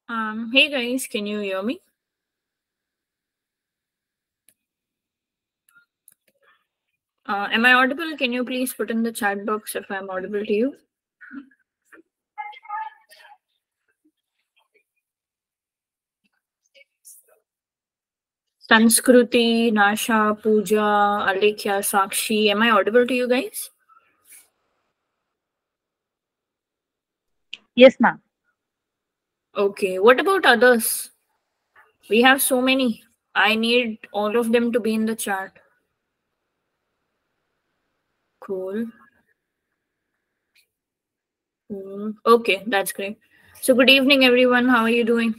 Hey guys, can you hear me? Am I audible? Can you please put in the chat box if I'm audible to you? Sanskruti, Nasha, Pooja, Alekhya, Sakshi. Am I audible to you guys? Yes, ma'am. Okay. What about others? We have so many. I need all of them to be in the chat. Cool. Cool. Okay, that's great. So, good evening, everyone. How are you doing?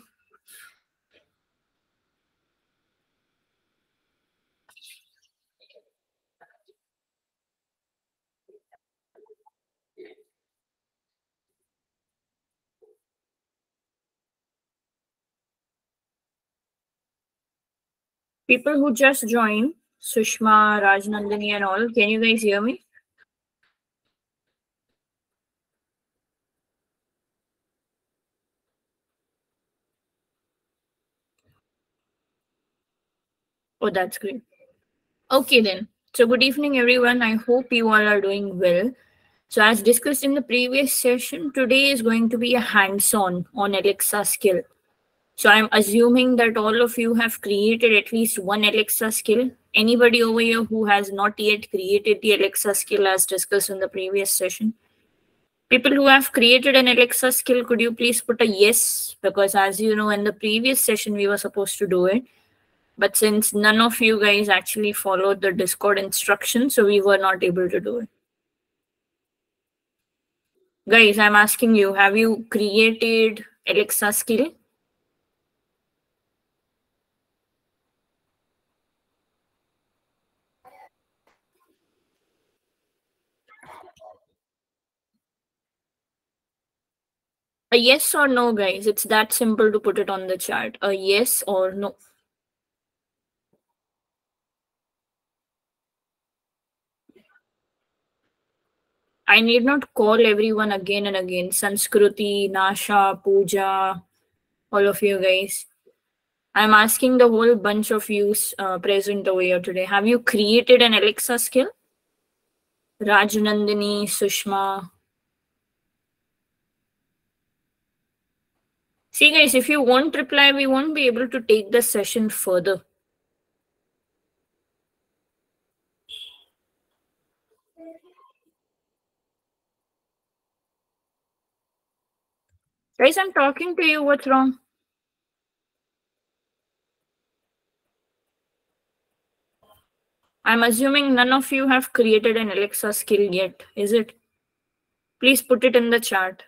People who just joined, Sushma, Rajnandini, and all, can you guys hear me? Oh, that's great. Okay, then. So, good evening, everyone. I hope you all are doing well. So, as discussed in the previous session, today is going to be a hands on Alexa skill. So, I'm assuming that all of you have created at least one Alexa skill. Anybody over here who has not yet created the Alexa skill as discussed in the previous session? People who have created an Alexa skill, could you please put a yes? Because, as you know, in the previous session, we were supposed to do it. But since none of you guys actually followed the Discord instructions, so we were not able to do it. Guys, I'm asking you, have you created Alexa skill? A yes or no, guys. It's that simple to put it on the chat. A yes or no. I need not call everyone again and again. Sanskruti, Nasha, Pooja, all of you guys. I'm asking the whole bunch of you present over here today. Have you created an Alexa skill? Rajnandini, Sushma. See, guys, if you won't reply, we won't be able to take the session further. Guys, I'm talking to you. What's wrong? I'm assuming none of you have created an Alexa skill yet, is it? Please put it in the chat.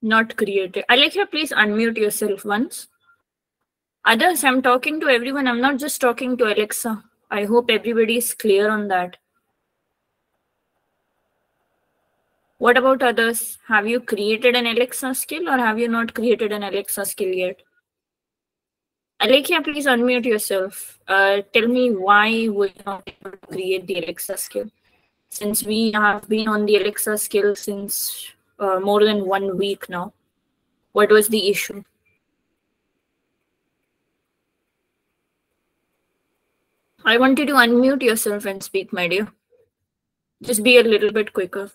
Not created. Alexa, please unmute yourself once. Others, I'm talking to everyone. I'm not just talking to Alexa. I hope everybody is clear on that. What about others? Have you created an Alexa skill or have you not created an Alexa skill yet? Alexa, please unmute yourself. Tell me why we're not able to create the Alexa skill. Since we have been on the Alexa skill since more than 1 week now. What was the issue? I want you to unmute yourself and speak, my dear. Just be a little bit quicker.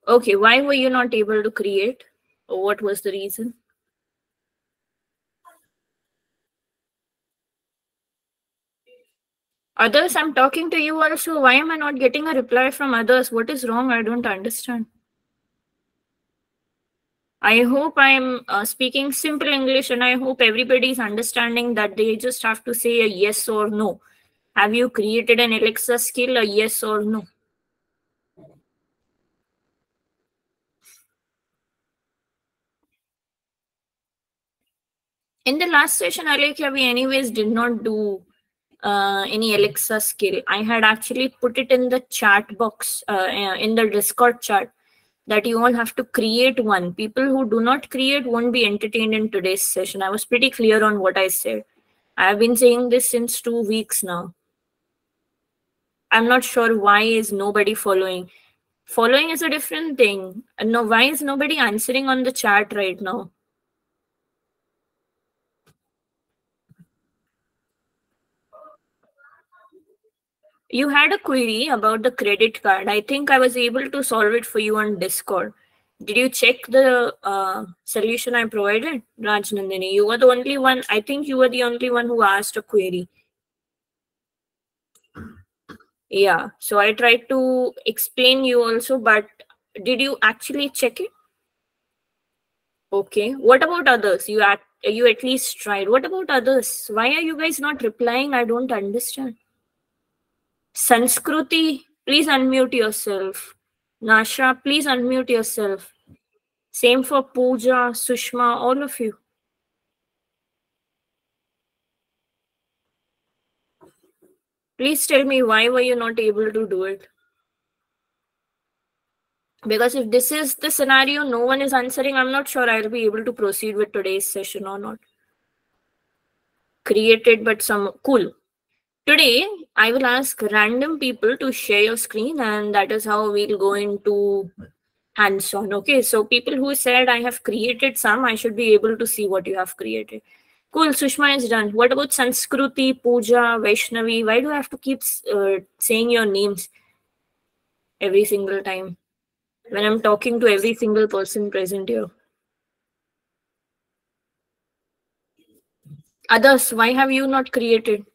Okay, why were you not able to create? Or what was the reason? Others, I'm talking to you also. Why am I not getting a reply from others? What is wrong? I don't understand. I hope I'm speaking simple English and I hope everybody is understanding that they just have to say a yes or no. Have you created an Alexa skill? A yes or no? In the last session, Alexa, we anyways did not do any Alexa skill. I had actually put it in the chat box, in the Discord chat. that you all have to create one. People who do not create won't be entertained in today's session. I was pretty clear on what I said. I have been saying this since 2 weeks now. I'm not sure why is nobody following. Following is a different thing. No, why is nobody answering on the chat right now? You had a query about the credit card. I think I was able to solve it for you on Discord. Did you check the solution I provided, Rajnandini? You were the only one. I think you were the only one who asked a query. Yeah. So I tried to explain you also, but did you actually check it? Okay. What about others? You at least tried. What about others? Why are you guys not replying? I don't understand. Sanskruti, please unmute yourself. Nasha, please unmute yourself. Same for Pooja, Sushma, all of you. Please tell me, why were you not able to do it? Because if this is the scenario, no one is answering, I'm not sure I'll be able to proceed with today's session or not. Created, but some cool. Today, I will ask random people to share your screen, and that is how we'll go into hands-on. Okay, so people who said I have created some, I should be able to see what you have created. Cool, Sushma is done. What about Sanskruti, Pooja, Vaishnavi? Why do I have to keep saying your names every single time when I'm talking to every single person present here? Others, why have you not created?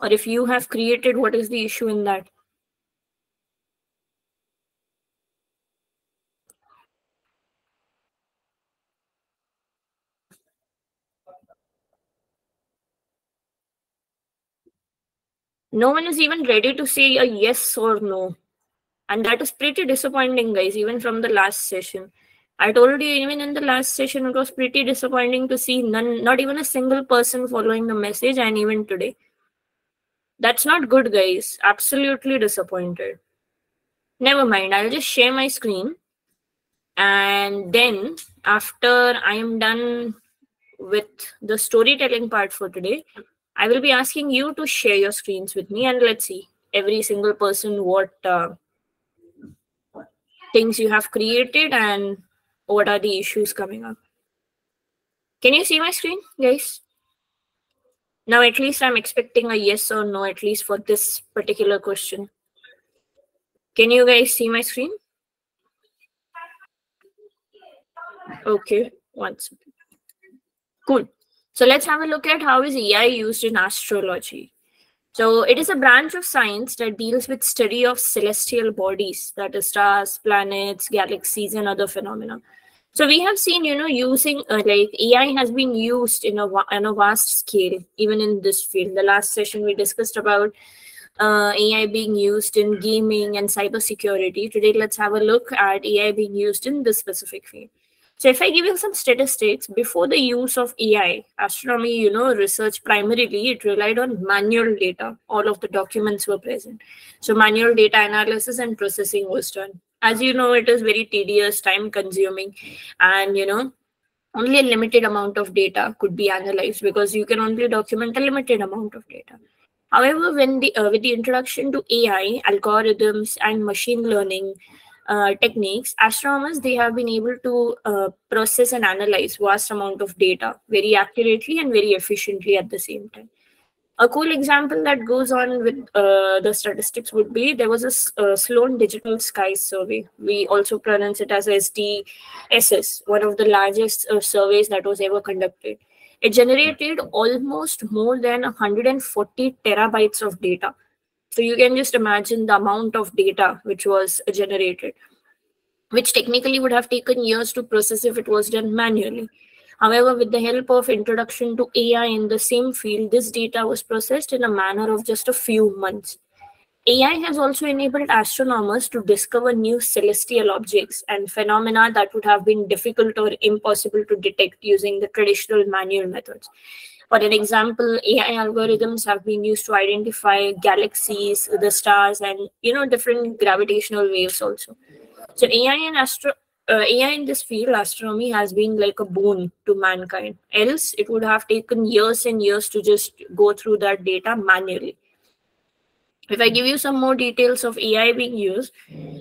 Or if you have created, what is the issue in that? No one is even ready to say a yes or no. And that is pretty disappointing, guys, even from the last session. I told you, even in the last session, it was pretty disappointing to see not even a single person following the message, and even today. That's not good, guys. Absolutely disappointed. Never mind, I'll just share my screen. And then, after I am done with the storytelling part for today, I will be asking you to share your screens with me, and let's see every single person what things you have created and what are the issues coming up. Can you see my screen, guys? Now, at least I'm expecting a yes or no, at least for this particular question. Can you guys see my screen? Okay, one second. Cool. So let's have a look at how is AI used in astrology. So it is a branch of science that deals with study of celestial bodies, that is stars, planets, galaxies, and other phenomena. So we have seen, using like AI has been used on a vast scale, even in this field. The last session we discussed about AI being used in gaming and cybersecurity. Today, let's have a look at AI being used in this specific field. So if I give you some statistics, before the use of AI, astronomy, research primarily, it relied on manual data. All of the documents were present. So manual data analysis and processing was done. As you know, it is very tedious, time consuming, and, only a limited amount of data could be analyzed because you can only document a limited amount of data. However, with the introduction to AI, algorithms, and machine learning techniques, astronomers they have been able to process and analyze vast amount of data very accurately and very efficiently at the same time. A cool example that goes on with the statistics would be there was a Sloan Digital Skies survey. We also pronounce it as SDSS, one of the largest surveys that was ever conducted. It generated almost more than 140 terabytes of data. So you can just imagine the amount of data which was generated, which technically would have taken years to process if it was done manually. However, with the help of introduction to AI in the same field, this data was processed in a manner of just a few months. AI has also enabled astronomers to discover new celestial objects and phenomena that would have been difficult or impossible to detect using the traditional manual methods. For an example, AI algorithms have been used to identify galaxies, the stars, and different gravitational waves also. So AI and AI in this field, astronomy, has been like a boon to mankind. Else, it would have taken years and years to just go through that data manually. If I give you some more details of AI being used,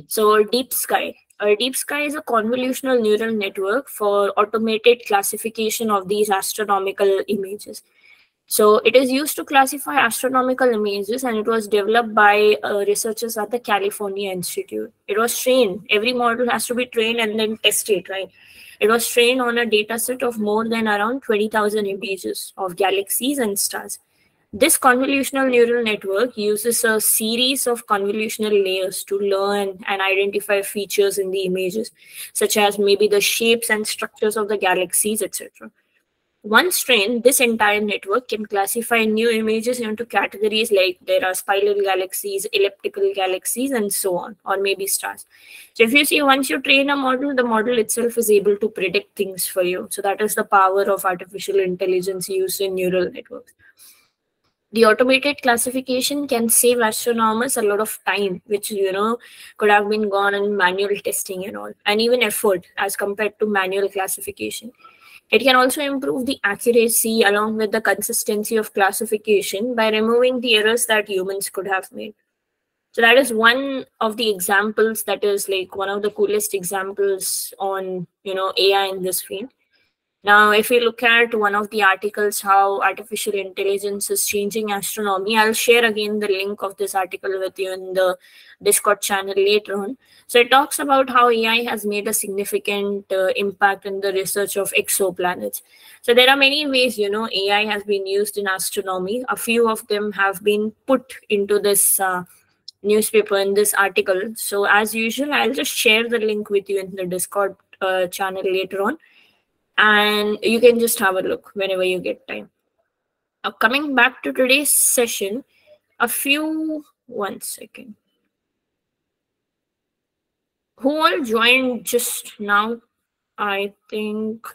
so Deep Sky. Deep Sky is a convolutional neural network for automated classification of these astronomical images. So it is used to classify astronomical images, and it was developed by researchers at the California Institute. It was trained. Every model has to be trained and then tested, right? It was trained on a data set of more than around 20,000 images of galaxies and stars. This convolutional neural network uses a series of convolutional layers to learn and identify features in the images, such as maybe the shapes and structures of the galaxies, etc. Once trained, this entire network can classify new images into categories like there are spiral galaxies, elliptical galaxies, and so on, or maybe stars. So if you see, once you train a model, the model itself is able to predict things for you. So that is the power of artificial intelligence used in neural networks. The automated classification can save astronomers a lot of time, which could have been gone in manual testing and all, and even effort as compared to manual classification. It can also improve the accuracy along with the consistency of classification by removing the errors that humans could have made. So that is one of the examples, that is like one of the coolest examples on AI in this field. Now, if we look at one of the articles, how artificial intelligence is changing astronomy, I'll share again the link of this article with you in the Discord channel later on. So it talks about how AI has made a significant impact in the research of exoplanets. So there are many ways, AI has been used in astronomy. A few of them have been put into this newspaper in this article. So as usual, I'll just share the link with you in the Discord channel later on, and you can just have a look whenever you get time. Now, coming back to today's session, one second. Who all joined just now? I think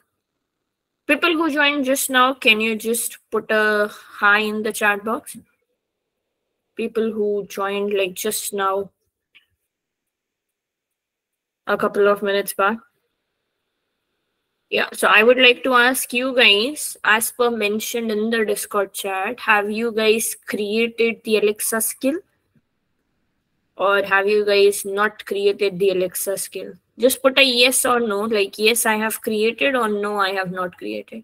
people who joined just now, can you just put a hi in the chat box? People who joined like just now, a couple of minutes back. Yeah, so I would like to ask you guys, as per mentioned in the Discord chat, have you guys created the Alexa skill? Or have you guys not created the Alexa skill? Just put a yes or no, like yes, I have created, or no, I have not created.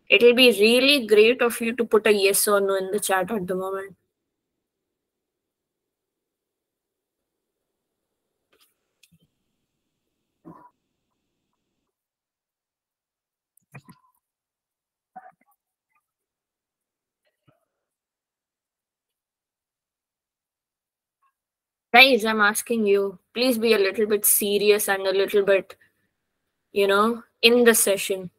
It'll be really great of you to put a yes or no in the chat at the moment. Guys, I'm asking you, please be a little bit serious and a little bit, in the session.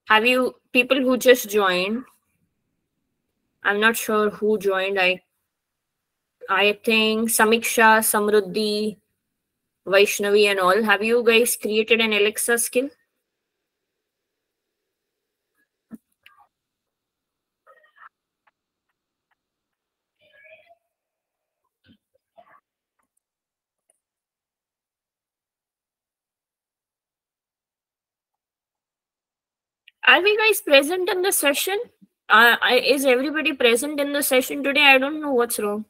Have you, people who just joined, I'm not sure who joined. I think Samiksha, Samruddhi, Vaishnavi and all. Have you guys created an Alexa skill? Are we guys present in the session? Is everybody present in the session today? I don't know what's wrong.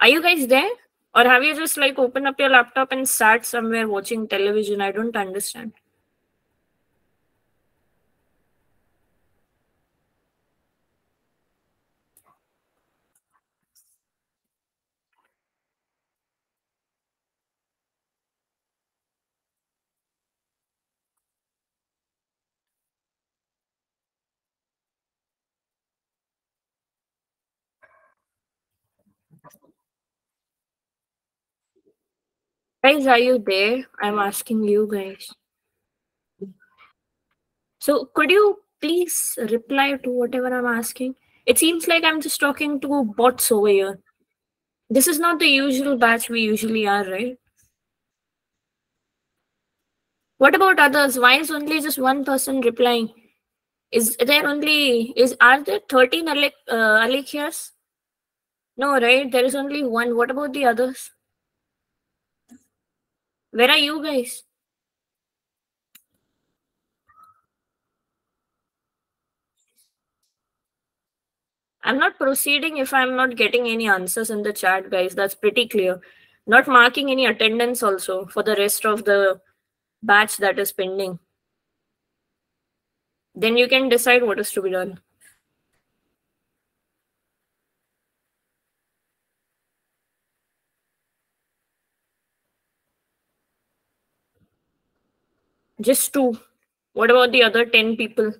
Are you guys there? Or have you just like opened up your laptop and sat somewhere watching television? I don't understand. Guys, are you there? I'm asking you guys. So could you please reply to whatever I'm asking? It seems like I'm just talking to bots over here. This is not the usual batch we usually are, right? What about others? Why is only just one person replying? Are there 13 Alexias? No, right? There is only one. What about the others? Where are you guys? I'm not proceeding if I'm not getting any answers in the chat, guys. That's pretty clear. Not marking any attendance also for the rest of the batch that is pending. Then you can decide what is to be done. Just two. What about the other 10 people?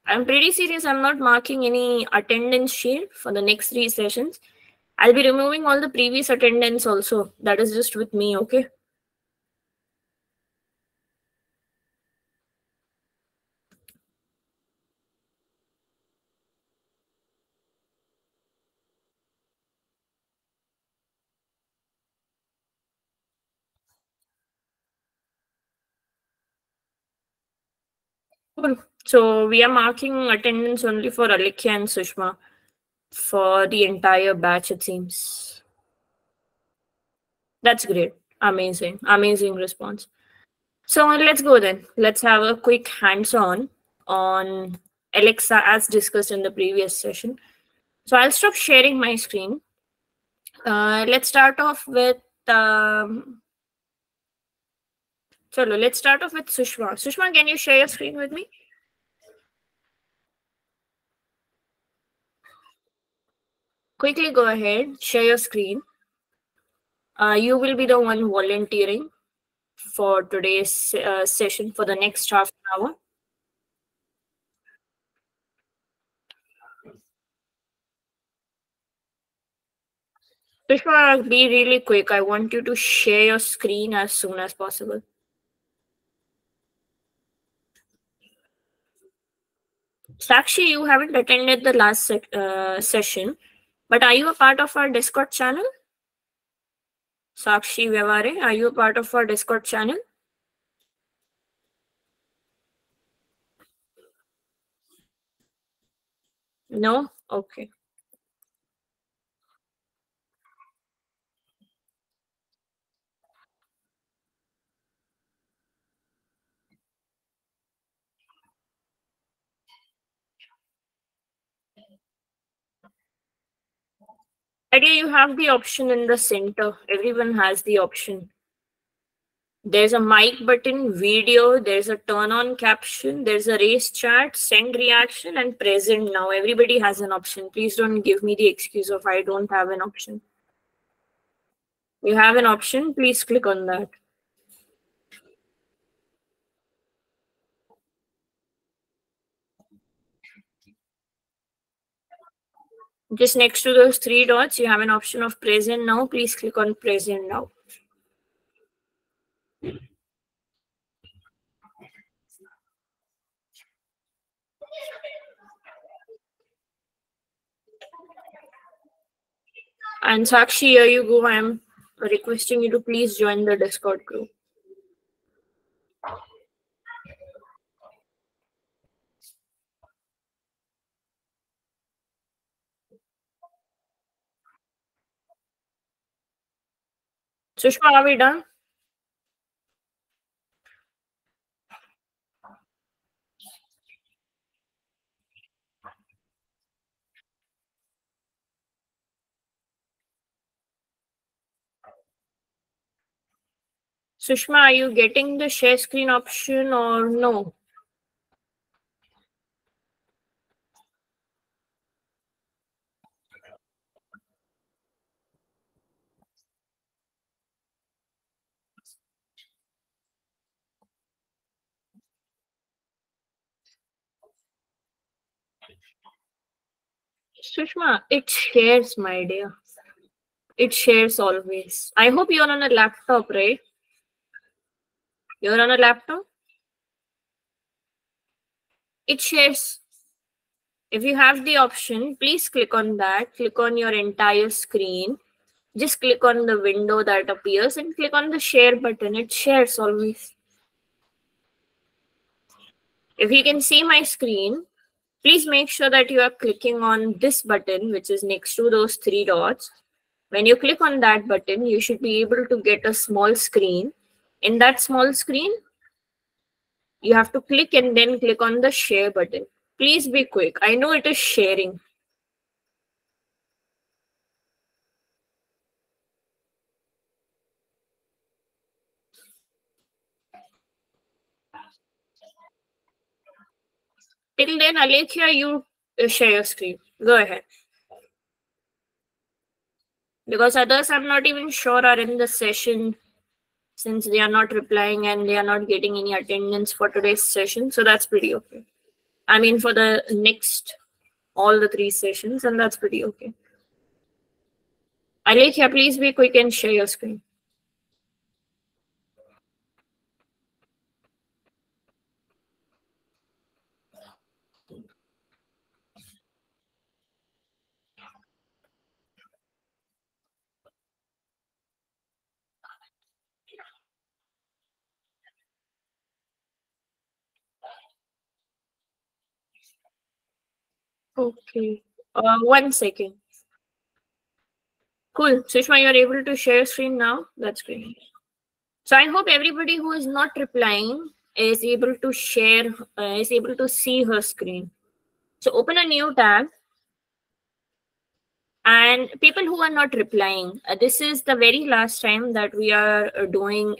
I'm pretty serious. I'm not marking any attendance sheet for the next 3 sessions. I'll be removing all the previous attendance also. That is just with me, okay? Cool. So we are marking attendance only for Alikya and Sushma for the entire batch, it seems. That's great. Amazing. Amazing response. So let's go then. Let's have a quick hands-on Alexa as discussed in the previous session. So I'll stop sharing my screen. Let's start off with let's start off with Sushma. Sushma, can you share your screen with me? Quickly go ahead, share your screen. You will be the one volunteering for today's session for the next half an hour. Sushma, be really quick. I want you to share your screen as soon as possible. Sakshi, you haven't attended the last session, but are you a part of our Discord channel? Sakshi Vyavare, are you a part of our Discord channel? No? Okay. Idea, you have the option in the center. Everyone has the option. There's a mic button, video, there's a turn on caption, there's a raise chat, send reaction, and present now. Everybody has an option. Please don't give me the excuse of I don't have an option. You have an option, please click on that. Just next to those three dots, you have an option of present now. Please click on present now. And Sakshi, here you go. I'm requesting you to please join the Discord group. Sushma, are we done? Sushma, are you getting the share screen option or no? Sushma, it shares, my dear. It shares always. I hope you're on a laptop, right? You're on a laptop? It shares. If you have the option, please click on that. Click on your entire screen. Just click on the window that appears and click on the share button. It shares always. If you can see my screen, Please make sure that you are clicking on this button, which is next to those three dots. When you click on that button, you should be able to get a small screen. In that small screen, you have to click and then click on the share button. Please be quick. I know it is sharing. Till then, Alekhya, you share your screen. Go ahead. Because others, I'm not even sure, are in the session since they are not replying and they are not getting any attendance for today's session. So that's pretty okay. I mean, for the next, all the three sessions, and that's pretty okay. Alekhya, please be quick and share your screen. Okay. 1 second. Cool. Sushma, you're able to share your screen now? That's great. So I hope everybody who is not replying is able to share, is able to see her screen. So open a new tab. And people who are not replying, this is the very last time that we are doing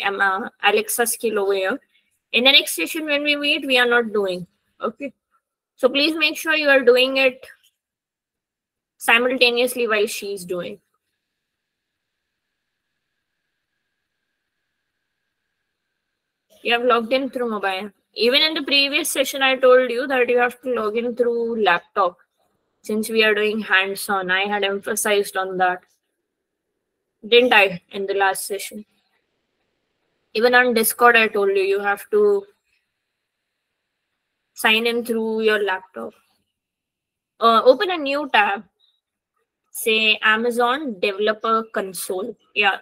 Alexa skill over here. In the next session when we meet, we are not doing. Okay. So please make sure you are doing it simultaneously while she's doing. You have logged in through mobile. Even in the previous session, I told you that you have to log in through laptop. Since we are doing hands-on, I had emphasized on that. Didn't I, in the last session? Even on Discord, I told you have to sign in through your laptop. Open a new tab. Say Amazon Developer Console. Yeah,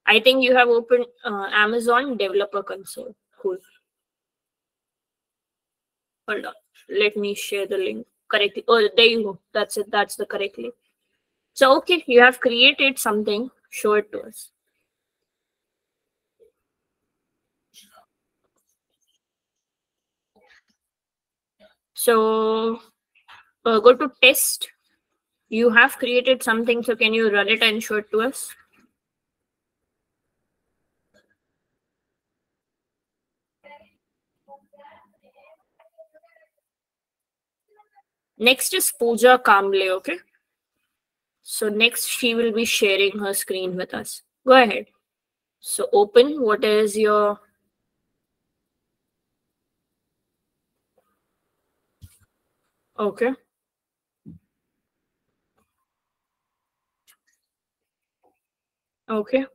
I think you have opened Amazon Developer Console. Cool. Hold on. Let me share the link correctly. Oh, there you go. That's it. That's the correct link. So, okay, you have created something. Show it to us. So, go to test. You have created something. So, can you run it and show it to us? Next is Pooja Kamble. Okay. So, next she will be sharing her screen with us. Go ahead. So, open. What is your okay? Okay.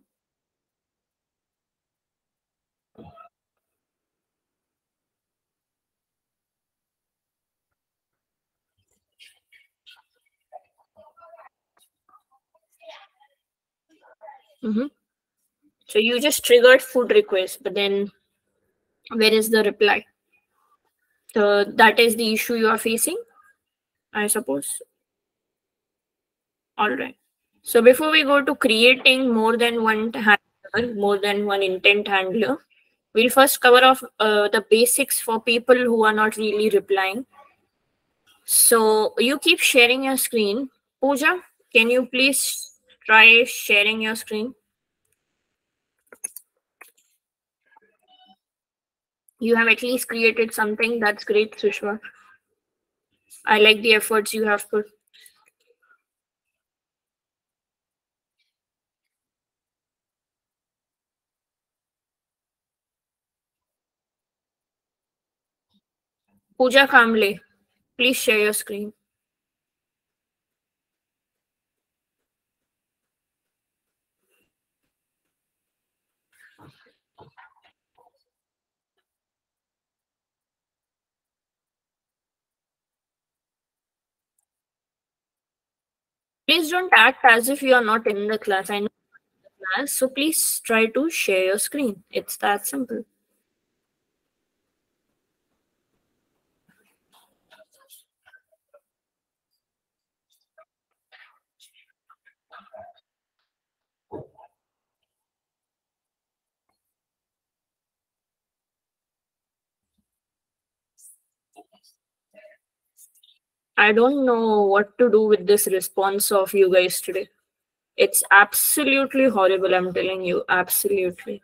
Mm-hmm. So you just triggered food request, but then where is the reply? So that is the issue you are facing, I suppose. All right. So before we go to creating more than one handler, more than one intent handler, we'll first cover off the basics for people who are not really replying. So you keep sharing your screen. Pooja, can you please try sharing your screen? You have at least created something. That's great, Sushma. I like the efforts you have put. Pooja Kamble, please share your screen. Please don't act as if you are not in the class. I know the class, so please try to share your screen. It's that simple. I don't know what to do with this response of you guys today. It's absolutely horrible, I'm telling you. Absolutely.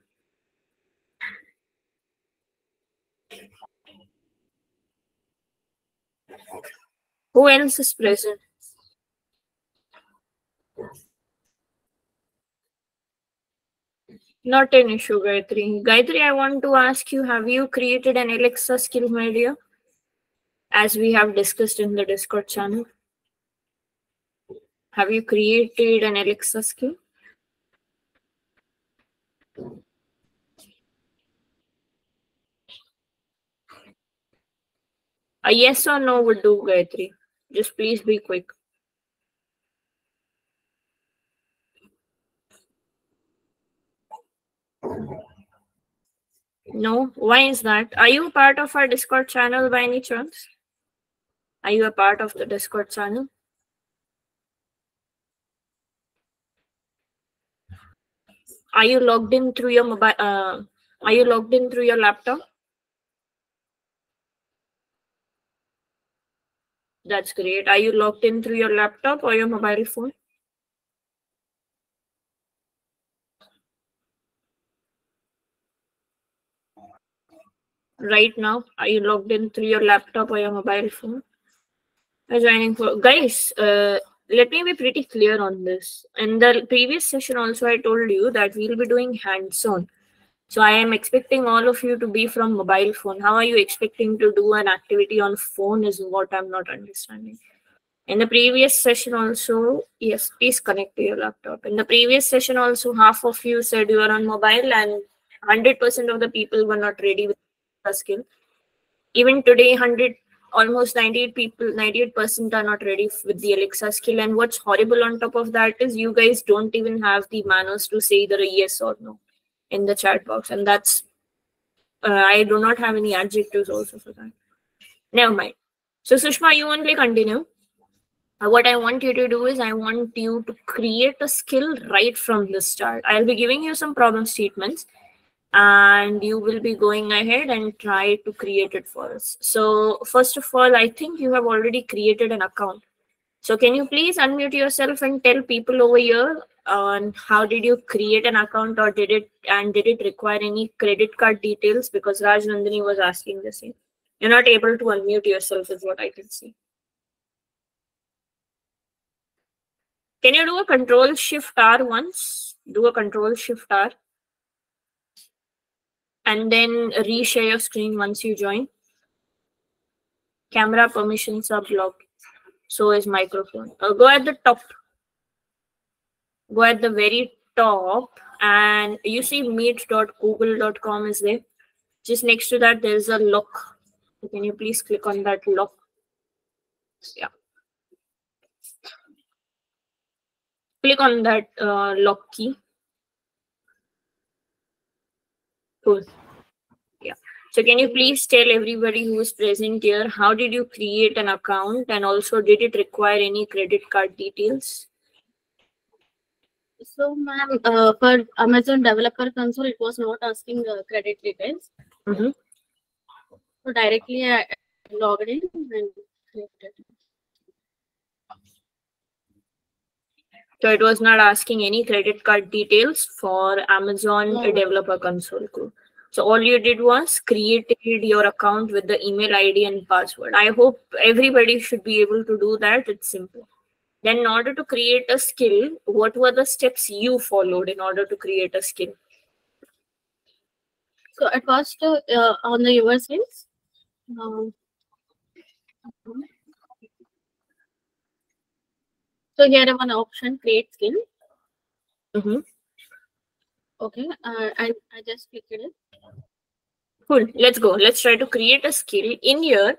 Who else is present? Not an issue, Gayatri. Gayatri, I want to ask you, have you created an Alexa skill, my dear? As we have discussed in the Discord channel. Have you created an Alexa skill? A yes or no would do, Gayatri. Just please be quick. No? Why is that? Are you part of our Discord channel by any chance? Are you a part of the Discord channel? Are you logged in through your mobile? Are you logged in through your laptop? That's great. Are you logged in through your laptop or your mobile phone? Right now, are you logged in through your laptop or your mobile phone? Joining for guys. Let me be pretty clear on this. In the previous session, also I told you that we'll be doing hands-on. So I am expecting all of you to be from mobile phone. How are you expecting to do an activity on phone is what I'm not understanding. In the previous session also, yes, please connect to your laptop. In the previous session also, half of you said you are on mobile and 100% of the people were not ready with the skill. Even today, 100, almost 98 people, 98% are not ready with the Alexa skill. And what's horrible on top of that is you guys don't even have the manners to say either a yes or no in the chat box. And that's, I do not have any adjectives also for that. Never mind. So, Sushma, you only continue. What I want you to do is I want you to create a skill right from the start. I'll be giving you some problem statements and you will be going ahead and try to create it for us. So first of all, I think you have already created an account. So can you please unmute yourself and tell people over here on how did you create an account, or did it require any credit card details? Because Raj Nandini was asking the same. You're not able to unmute yourself is what I can see. Can you do a control shift R once? Do a control shift R and then reshare your screen once you join. Camera permissions are blocked. So is microphone. Go at the top. Go at the very top and you see meet.google.com is there. Just next to that, there is a lock. Can you please click on that lock? Yeah. Click on that lock key. Cool. Yeah. So can you please tell everybody who is present here, how did you create an account, and also did it require any credit card details? So, ma'am, for Amazon Developer Console, it was not asking credit details. Mm-hmm. So directly I logged in and created. So it was not asking any credit card details for Amazon No. Developer Console. So all you did was created your account with the email ID and password. I hope everybody should be able to do that. It's simple. Then in order to create a skill, what were the steps you followed in order to create a skill? So at first, on the your skills, so here one option, create skill. Mm-hmm. Okay, and I just clicked it. Cool. Let's go. Let's try to create a skill in here.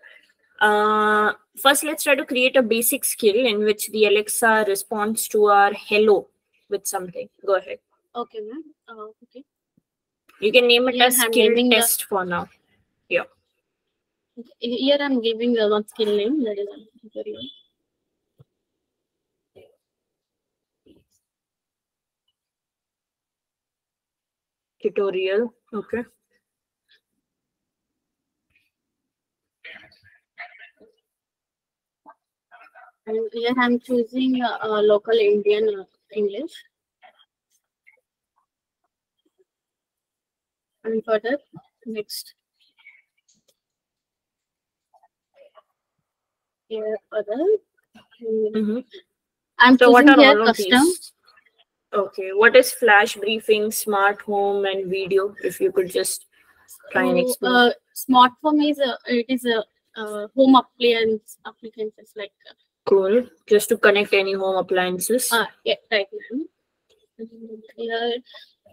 First, let's try to create a basic skill in which the Alexa responds to our hello with something. Go ahead. Okay, ma'am. Okay. You can name it Here as I'm skill naming test for now. Yeah. Here I'm giving the one skill name, that is tutorial. Tutorial. Okay. And here I'm choosing local Indian English. And further, next. Here further. Mm-hmm. I'm So what choosing are here all of custom. these? Okay, what is flash briefing, smart home, and video? If you could just try and So explain. smart home is it is a home appliances like Cool. Just to connect any home appliances. yeah, right now. Here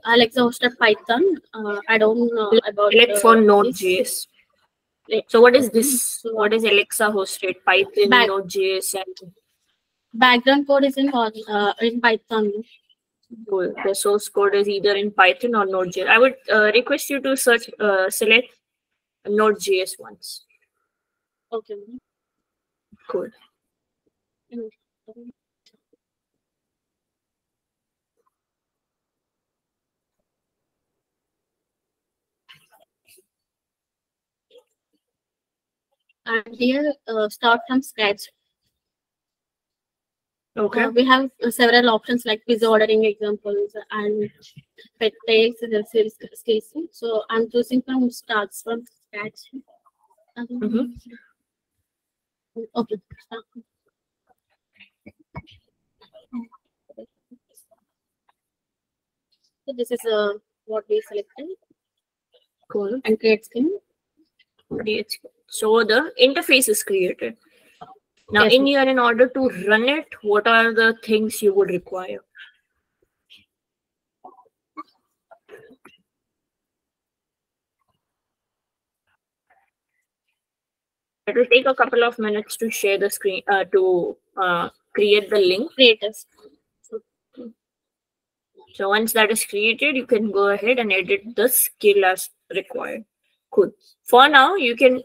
Alexa hosted Python. I don't know about Select for this. Node.js. Like, So what is okay. this? So What is Alexa hosted? Python, back Node.js, and background code is in Python. cool. The source code is either in Python or Node.js. I would request you to select Node.js once. Okay. Cool. And here start from scratch. Okay. We have several options like pizza ordering examples and pet tags and the sales casing. So I'm choosing from starts from scratch. Mm-hmm. Okay. So this is what we selected Cool. and create scheme. Create. So the interface is created. Now, Yes, in here, in order to run it, what are the things you would require? It will take a couple of minutes to share the screen, to create the link. creators. So once that is created, you can go ahead and edit the skill as required. Cool. For now, you can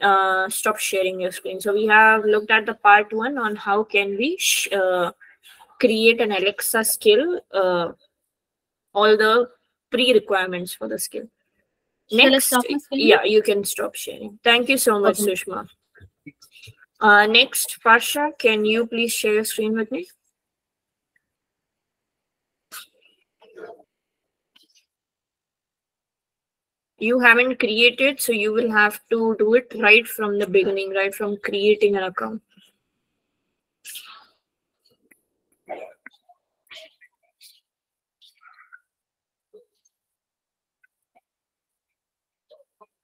stop sharing your screen. So we have looked at the part one on how can we create an Alexa skill, all the pre-requirements for the skill. Shall I Next, stop my screen? yeah, you can stop sharing. Thank you so much, Okay. Sushma. Next, Pasha, can you please share your screen with me? You haven't created, so you will have to do it right from the beginning, right from creating an account.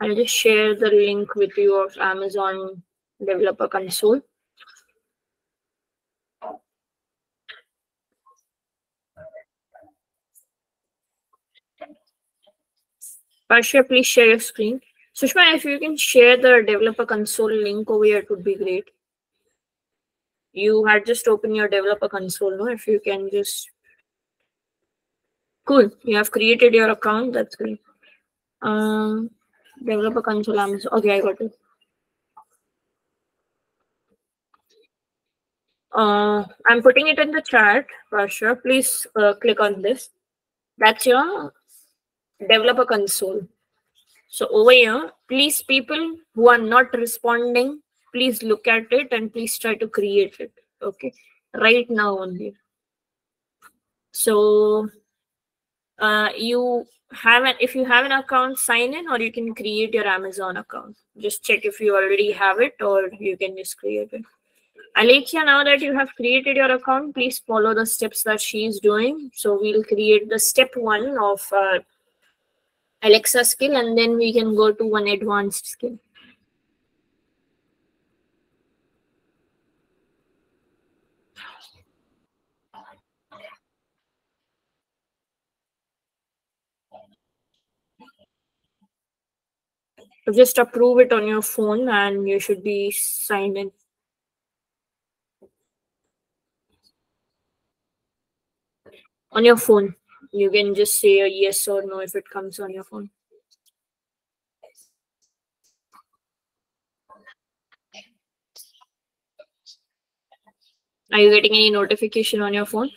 I'll just share the link with you of Amazon Developer Console. Pasha, please share your screen. Sushma, if you can share the Developer Console link over here, it would be great. You had just opened your Developer Console, no? If you can just... Cool. You have created your account. That's great. Developer Console Amazon. Okay, I got it. I'm putting it in the chat, Pasha. Please click on this. That's your Developer Console. So over here, please, people who are not responding, please look at it and please try to create it. Okay, right now only. So you have an, if you have an account, sign in, or you can create your Amazon account. Just check if you already have it, or you can just create it. Alekia, now that you have created your account, please follow the steps that she is doing. So we'll create the step one of Alexa skill, and then we can go to one advanced skill. So just approve it on your phone and you should be signed in. On your phone. You can just say a yes or no if it comes on your phone. Are you getting any notification on your phone?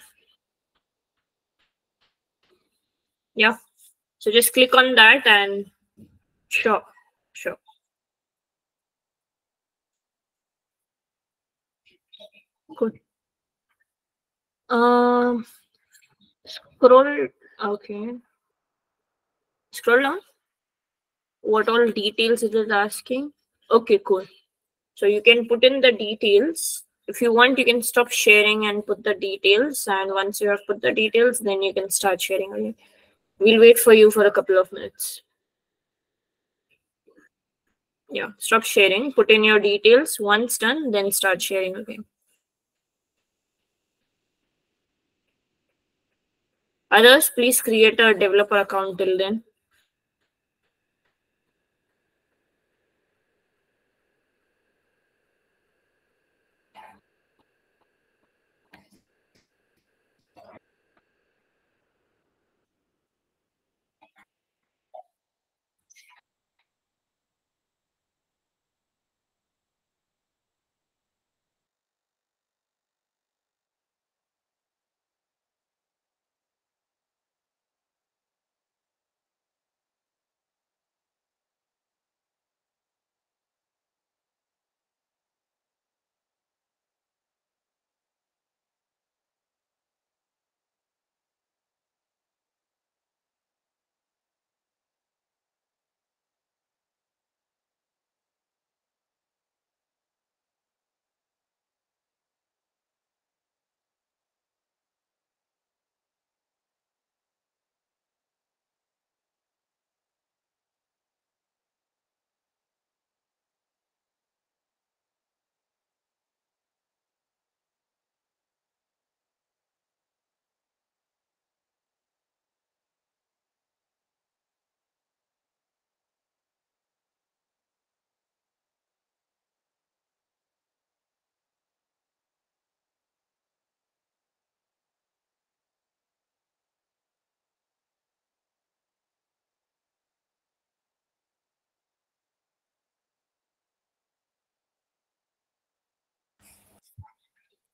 Yeah. So just click on that and sure. Good. Um, Scroll. Okay. Scroll down. What all details it is asking? Okay, cool. So you can put in the details. If you want, you can stop sharing and put the details. And once you have put the details, then you can start sharing again. We'll wait for you for a couple of minutes. Yeah, stop sharing. Put in your details. Once done, then start sharing again. Others, please create a developer account till then.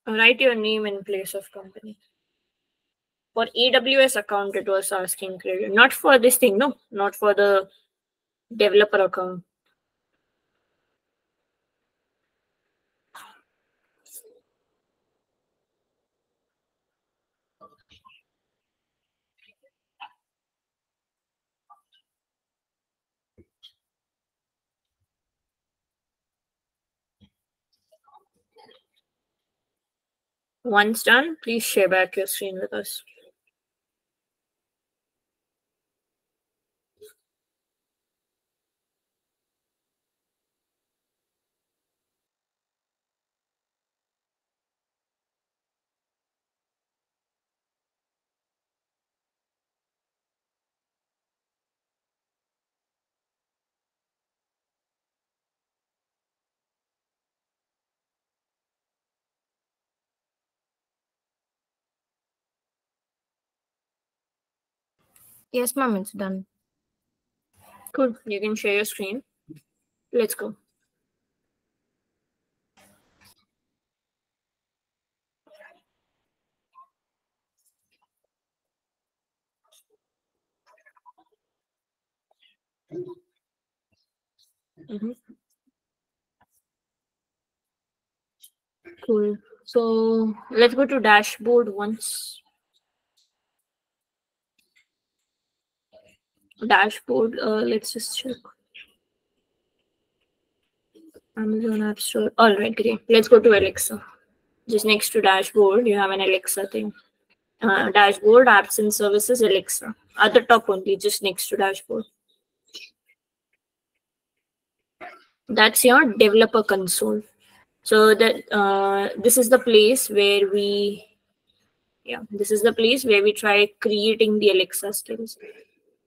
Write your name in place of company. For AWS account, it was asking credit. Not for this thing, no. Not for the developer account. Once done, please share back your screen with us. Yes, ma'am, it's done. Cool. You can share your screen. Let's go. Mhm. Cool. So let's go to dashboard once. Dashboard. Let's just check. Amazon App Store. All right, great. Let's go to Alexa. Just next to dashboard, you have an Alexa thing. Dashboard, apps and services, Alexa. At the top only, just next to dashboard. That's your developer console. So that this is the place where we, yeah, this is the place where we try creating the Alexa skills.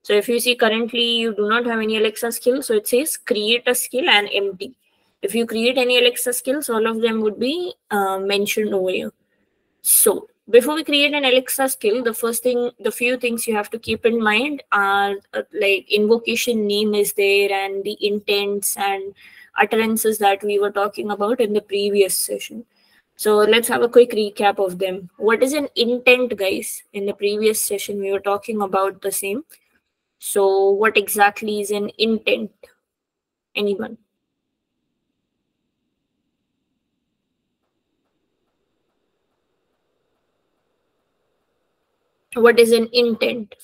So if you see currently you do not have any Alexa skills, so it says create a skill and empty. If you create any Alexa skills, all of them would be mentioned over here. So before we create an Alexa skill, the few things you have to keep in mind are like invocation name is there and the intents and utterances that we were talking about in the previous session. So let's have a quick recap of them. What is an intent, guys? In the previous session, we were talking about the same. So what exactly is an intent? Anyone? What is an intent?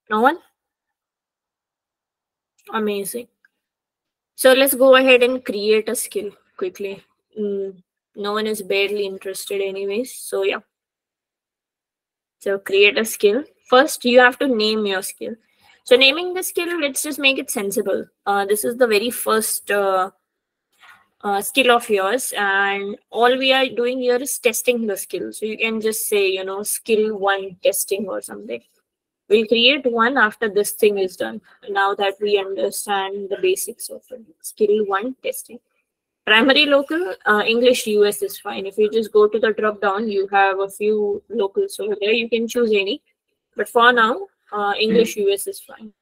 No one? Amazing. So let's go ahead and create a skill quickly. No one is barely interested, anyways. So, yeah. So, create a skill. First, you have to name your skill. So, naming the skill, let's just make it sensible. This is the very first skill of yours, and all we are doing here is testing the skill. So, you can just say, skill one testing or something. We'll create one after this thing is done. Now that we understand the basics of it. Skill one testing. Primary local, English US is fine. If you just go to the drop down, you have a few locals over there. You can choose any. But for now, English US is fine.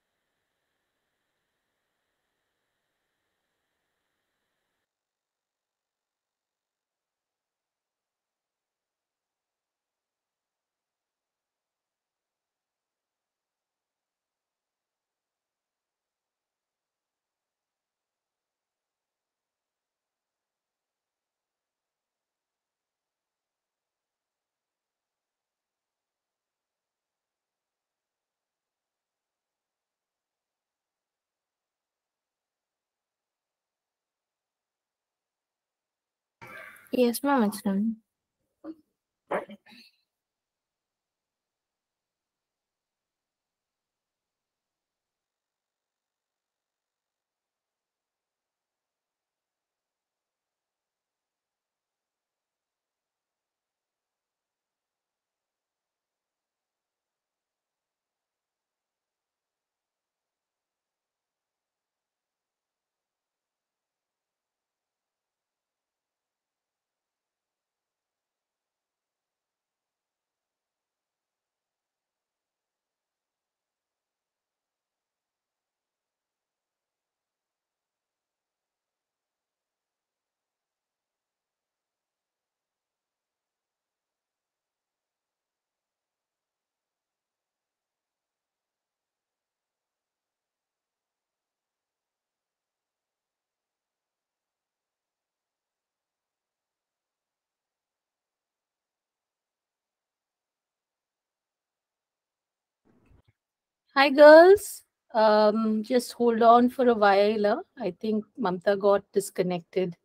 Yes, ma'am, it's done. Hi, girls. Just hold on for a while. I think Mamta got disconnected.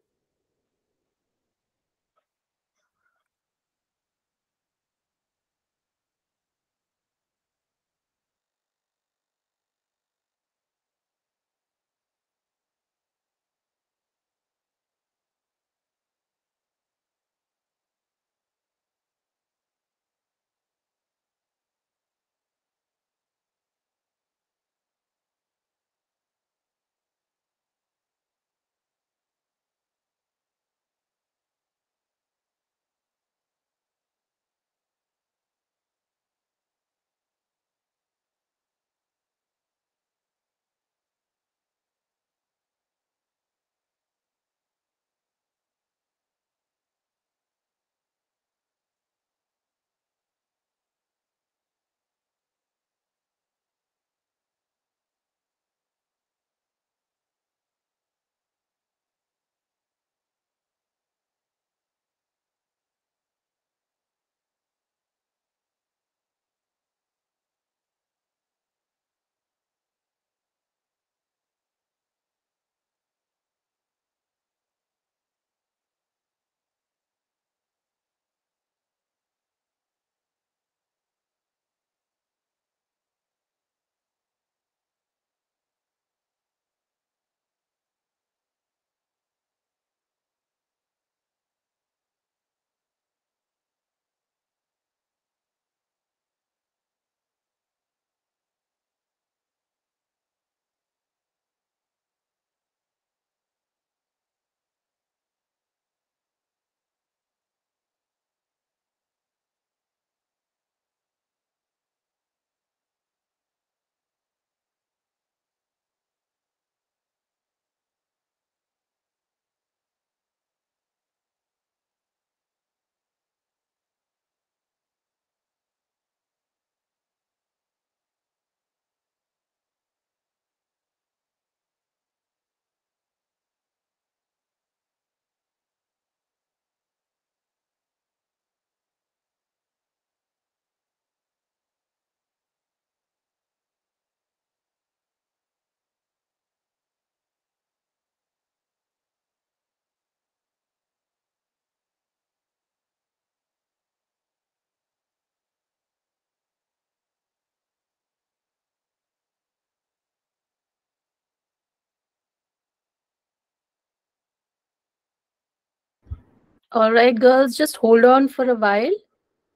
All right, girls, just hold on for a while.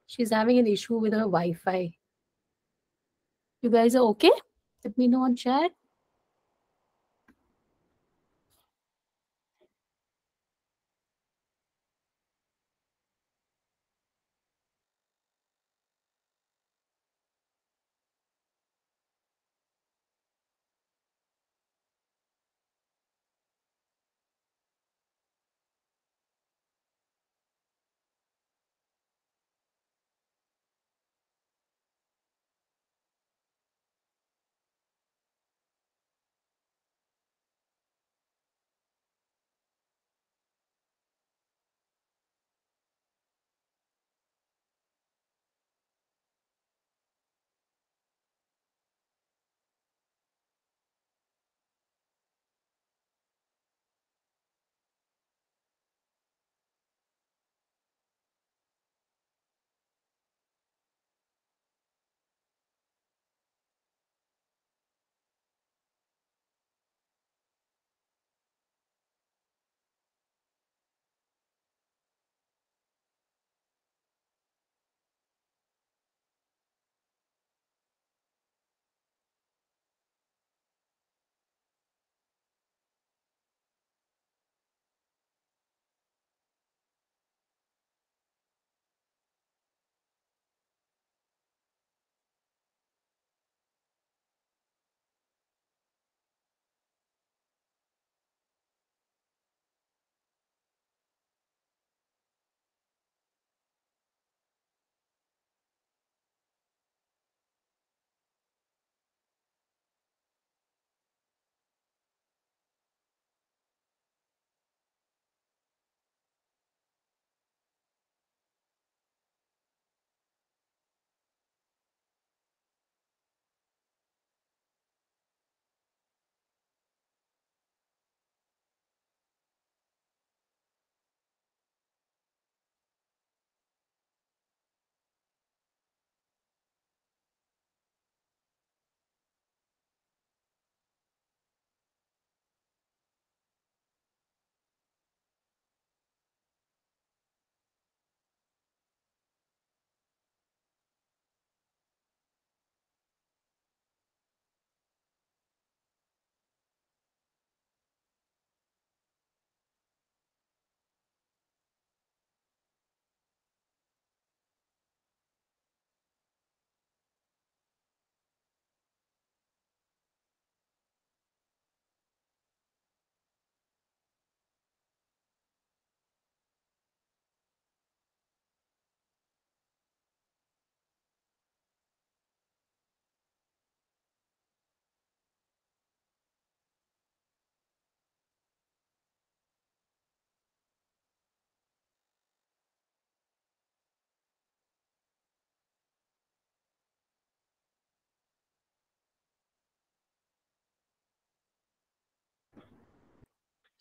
She's having an issue with her Wi-Fi. You guys are okay? Let me know on chat.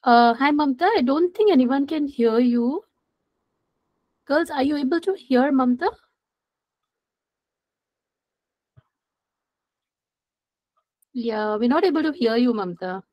Hi, Mamta. I don't think anyone can hear you. Girls, are you able to hear Mamta? Yeah, we're not able to hear you, Mamta.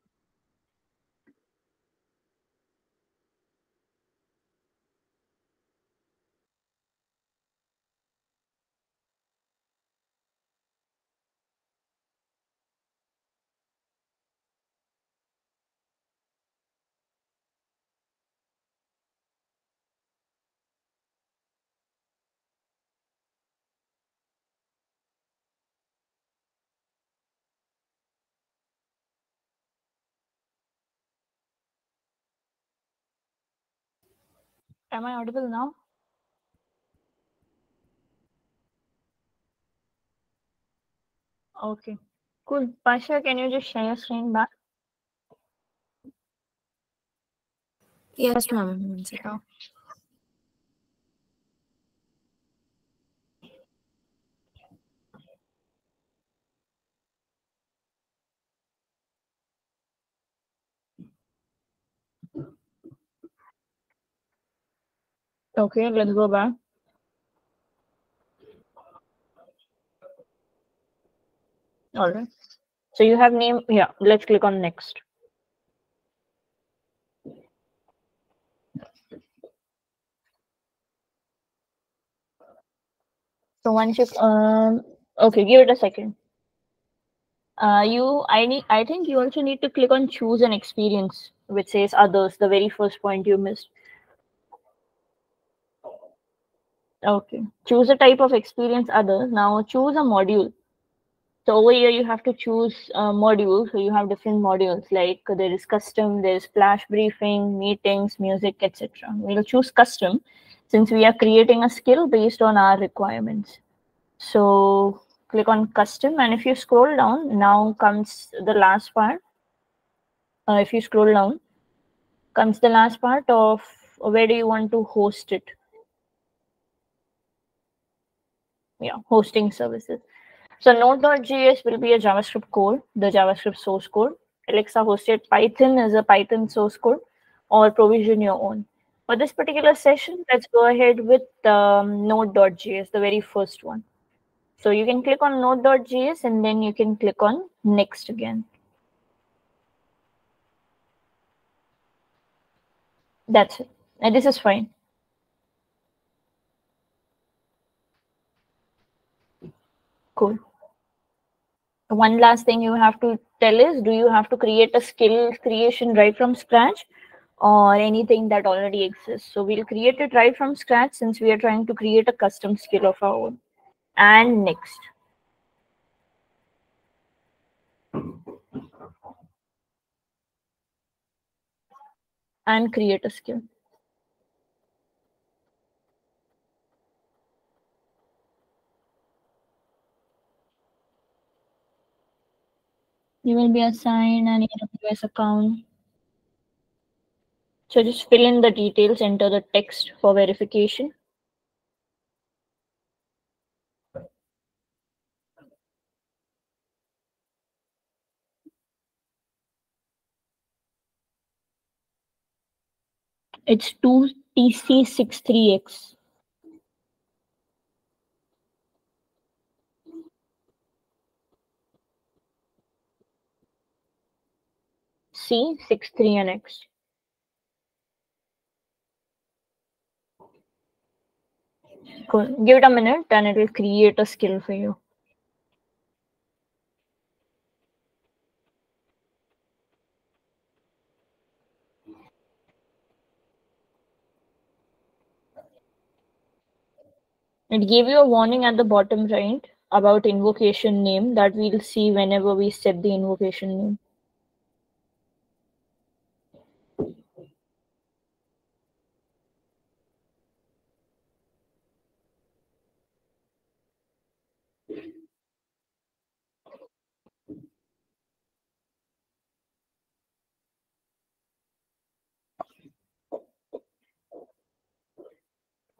Am I audible now? Okay. Cool. Pasha, can you just share your screen back? Yes, ma'am. Okay, let's go back. All right. So you have name. Yeah, let's click on next. So once you okay, give it a second. I think you also need to click on choose an experience, which says others, the very first point you missed. Okay, choose a type of experience others. Now choose a module. So over here you have to choose a module. So you have different modules like there is custom, there is flash briefing, meetings, music, etc. We'll choose custom since we are creating a skill based on our requirements. So click on custom, and if you scroll down, now comes the last part. If you scroll down, comes the last part of where do you want to host it. Yeah, hosting services. So Node.js will be a JavaScript code, the JavaScript source code. Alexa hosted Python is a Python source code, or provision your own. For this particular session, let's go ahead with Node.js, the very first one. So you can click on Node.js and then you can click on next again. That's it. And this is fine. Cool. One last thing you have to tell is, do you have to create a skill creation right from scratch or anything that already exists? So we'll create it right from scratch since we are trying to create a custom skill of our own. And next. And create a skill. You will be assigned an AWS account. So just fill in the details, enter the text for verification. It's 2TC63X. C63 and X. Cool. Give it a minute and it will create a skill for you. It gave you a warning at the bottom right about invocation name that we'll see whenever we set the invocation name.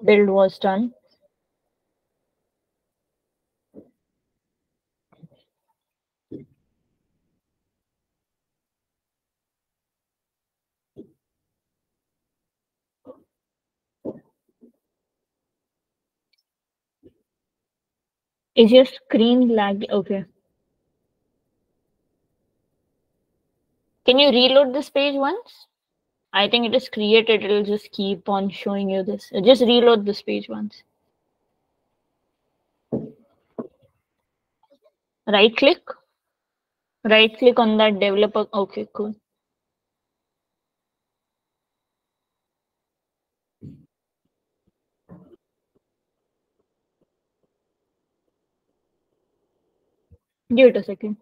Build was done. Is your screen lag? Okay. Can you reload this page once? I think it is created. It'll just keep on showing you this. Just reload this page once. Right click. Right click on that developer. Okay, cool. Give it a second.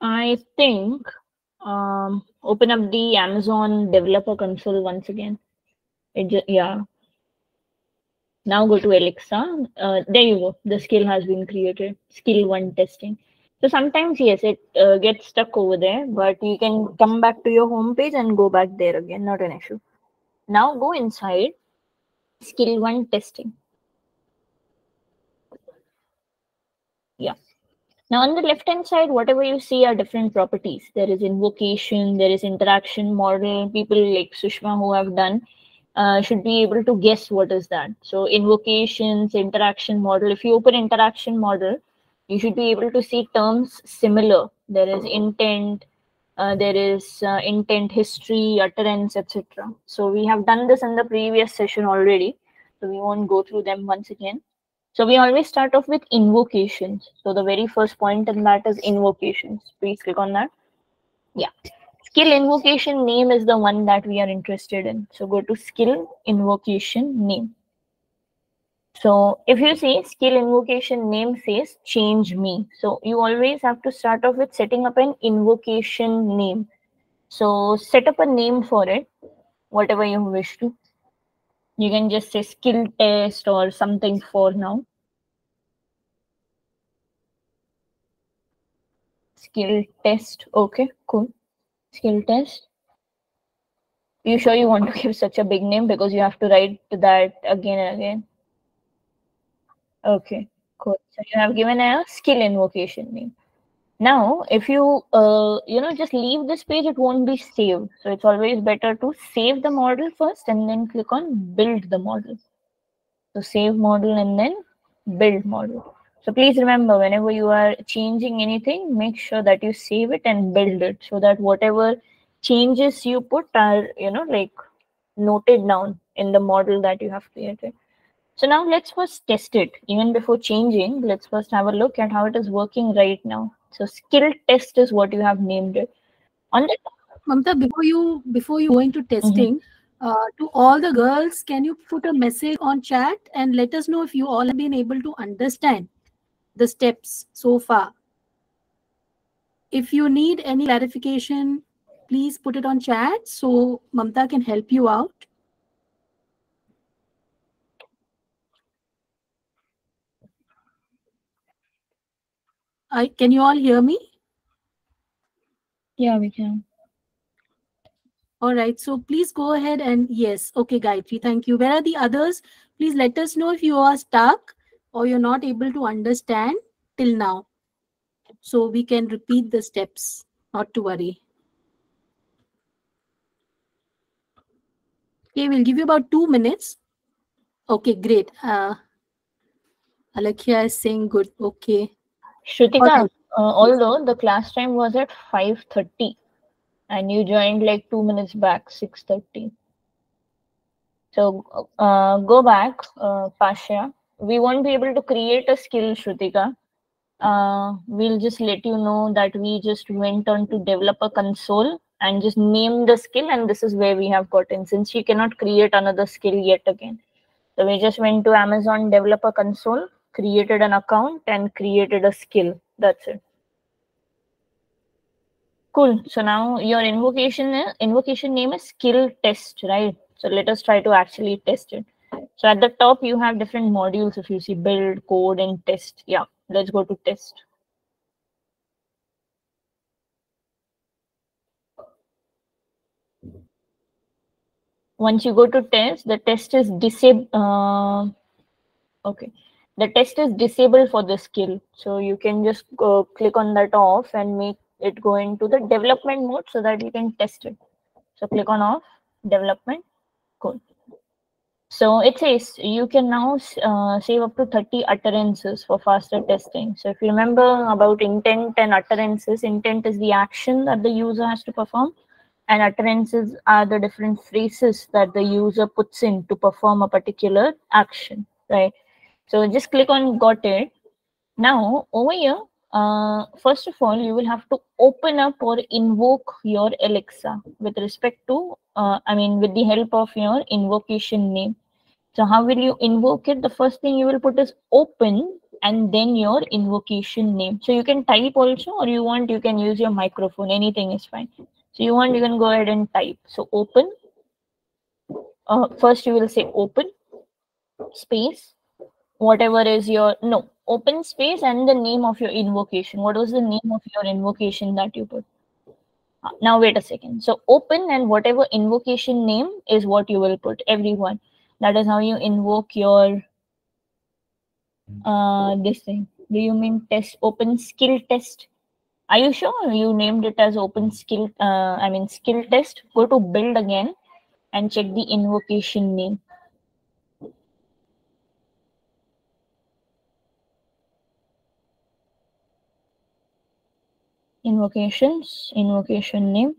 I think open up the Amazon developer console once again. Yeah. Now go to Alexa. There you go. The skill has been created. Skill 1 testing. So sometimes, yes, it gets stuck over there, but you can come back to your home page and go back there again. Not an issue. Now go inside skill 1 testing. Yeah. Now on the left hand side, whatever you see are different properties. There is invocation, there is interaction model, people like Sushma who have done should be able to guess what is that. So invocations, interaction model. If you open interaction model, you should be able to see terms similar. There is intent, there is intent history, utterance, etc. So we have done this in the previous session already. So we won't go through them once again. So we always start off with invocations. So the very first point in that is invocations. Please click on that. Yeah. Skill invocation name is the one that we are interested in. So go to skill invocation name. So if you see skill invocation name says change me. So you always have to start off with setting up an invocation name. So set up a name for it, whatever you wish to. You can just say skill test or something for now. Skill test. Okay, cool. Skill test. You sure you want to give such a big name because you have to write that again and again? Okay, cool. So you have given a skill invocation name. Now, if you just leave this page, it won't be saved. So it's always better to save the model first and then click on build the model. So save model and then build model. So please remember, whenever you are changing anything, make sure that you save it and build it so that whatever changes you put are noted down in the model that you have created. So now let's first test it. Even before changing, let's first have a look at how it is working right now. So skill test is what you have named it. On the Mamta, before you go into testing, to all the girls, can you put a message on chat and let us know if you all have been able to understand the steps so far? If you need any clarification, please put it on chat so Mamta can help you out. Can you all hear me? Yeah, we can. All right, so please go ahead and yes. Okay, Gayatri, thank you. Where are the others? Please let us know if you are stuck or you're not able to understand till now. So we can repeat the steps, not to worry. Okay, we'll give you about 2 minutes. Okay, great. Alakhya is saying good. Okay. Shrutika, All right. although the class time was at 5:30 and you joined like 2 minutes back, 6:30. So go back, Pasha. We won't be able to create a skill, Shrutika. We'll just let you know that we just went on to develop a console and just name the skill, and this is where we have gotten, since you cannot create another skill yet again. So we just went to Amazon developer console, created an account and created a skill. That's it. Cool. So now your invocation name is skill test, right? So let us try to actually test it. So at the top you have different modules. If you see build, code, and test. Yeah, let's go to test. Once you go to test, the test is disabled. Okay, the test is disabled for the skill. So you can just click on that off and make it go into the development mode so that you can test it. So click on off, development, cool. So it says you can now save up to 30 utterances for faster testing. So if you remember about intent and utterances, intent is the action that the user has to perform, and utterances are the different phrases that the user puts in to perform a particular action, right? So just click on got it. Now over here, first of all, you will have to open up or invoke your Alexa with respect to, with the help of your invocation name. So how will you invoke it? The first thing you will put is open and then your invocation name. So you can type also, or you want, you can use your microphone. Anything is fine. So you want, you can go ahead and type. So open. First you will say open space, whatever is your, no, open space and the name of your invocation. What was the name of your invocation that you put? Now wait a second. So open and whatever invocation name is what you will put, everyone. That is how you invoke your this thing. Do you mean test, open skill test? Are you sure you named it as open skill skill test? Go to build again and check the invocation name. Invocation name.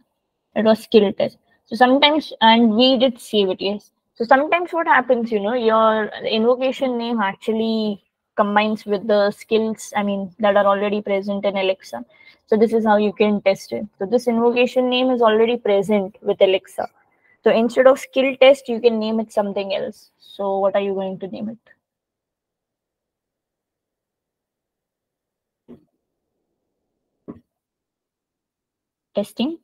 It was skill test. So sometimes, and we did save it, yes. So sometimes what happens, your invocation name actually combines with the skills, that are already present in Alexa. So this is how you can test it. So this invocation name is already present with Alexa. So instead of skill test, you can name it something else. So what are you going to name it? Testing.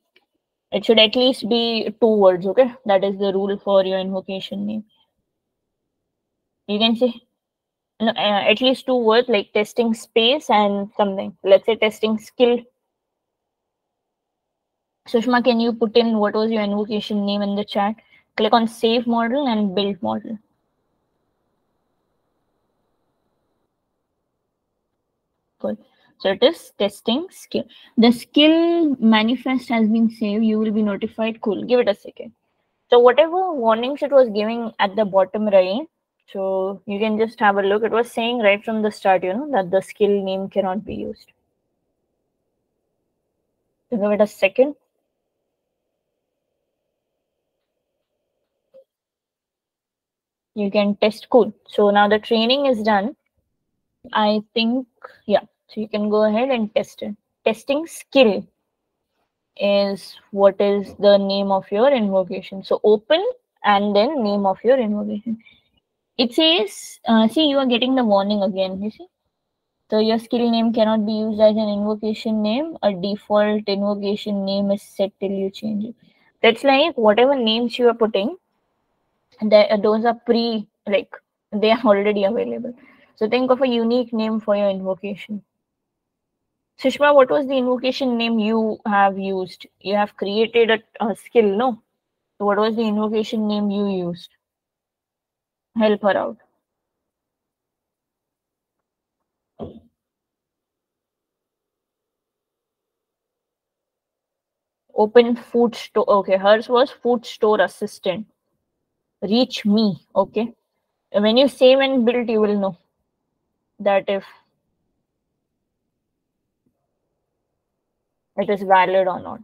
It should at least be 2 words, okay? That is the rule for your invocation name. You can say no, at least 2 words like testing space and something. Let's say testing skill. Sushma, can you put in what was your invocation name in the chat? Click on save model and build model. Cool. So it is testing skill. The skill manifest has been saved. You will be notified. Cool. Give it a second. So whatever warnings it was giving at the bottom right, so you can just have a look. It was saying right from the start, that the skill name cannot be used. So give it a second. You can test. Cool. So now the training is done. I think, yeah. So you can go ahead and test it. Testing skill is what is the name of your invocation. So open and then name of your invocation. It says, see, you are getting the warning again. You see? So your skill name cannot be used as an invocation name. A default invocation name is set till you change it. That's like whatever names you are putting, those are they are already available. So think of a unique name for your invocation. Sushma, what was the invocation name you have used? You have created a skill, no? So what was the invocation name you used? Help her out. Open food store. Okay, hers was food store assistant. Reach me. Okay. When you save and build, you will know that if it is valid or not.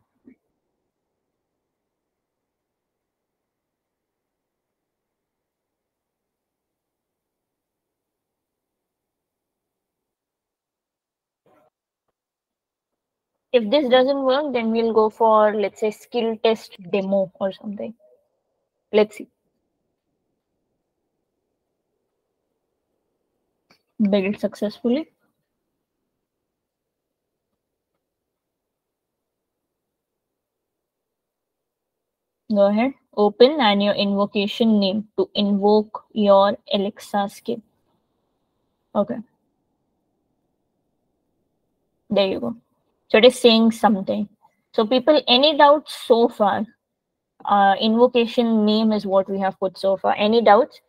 If this doesn't work, then we'll go for, let's say, skill test demo or something. Let's see. Build successfully. Go ahead. Open and your invocation name to invoke your Alexa skill. Okay. There you go. So it is saying something. So people, any doubts so far? Invocation name is what we have put so far. Any doubts?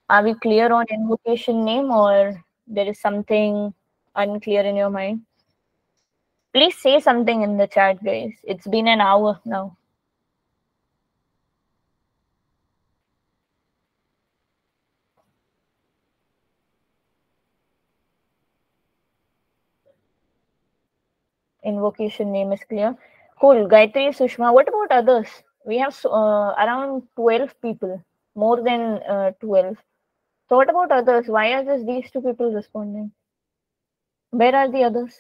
Are we clear on invocation name or there is something unclear in your mind? Please say something in the chat, guys. It's been an hour now. Invocation name is clear. Cool. Gayatri, Sushma, what about others? We have around 12 people, more than 12. So what about others? Why are just these 2 people responding? Where are the others?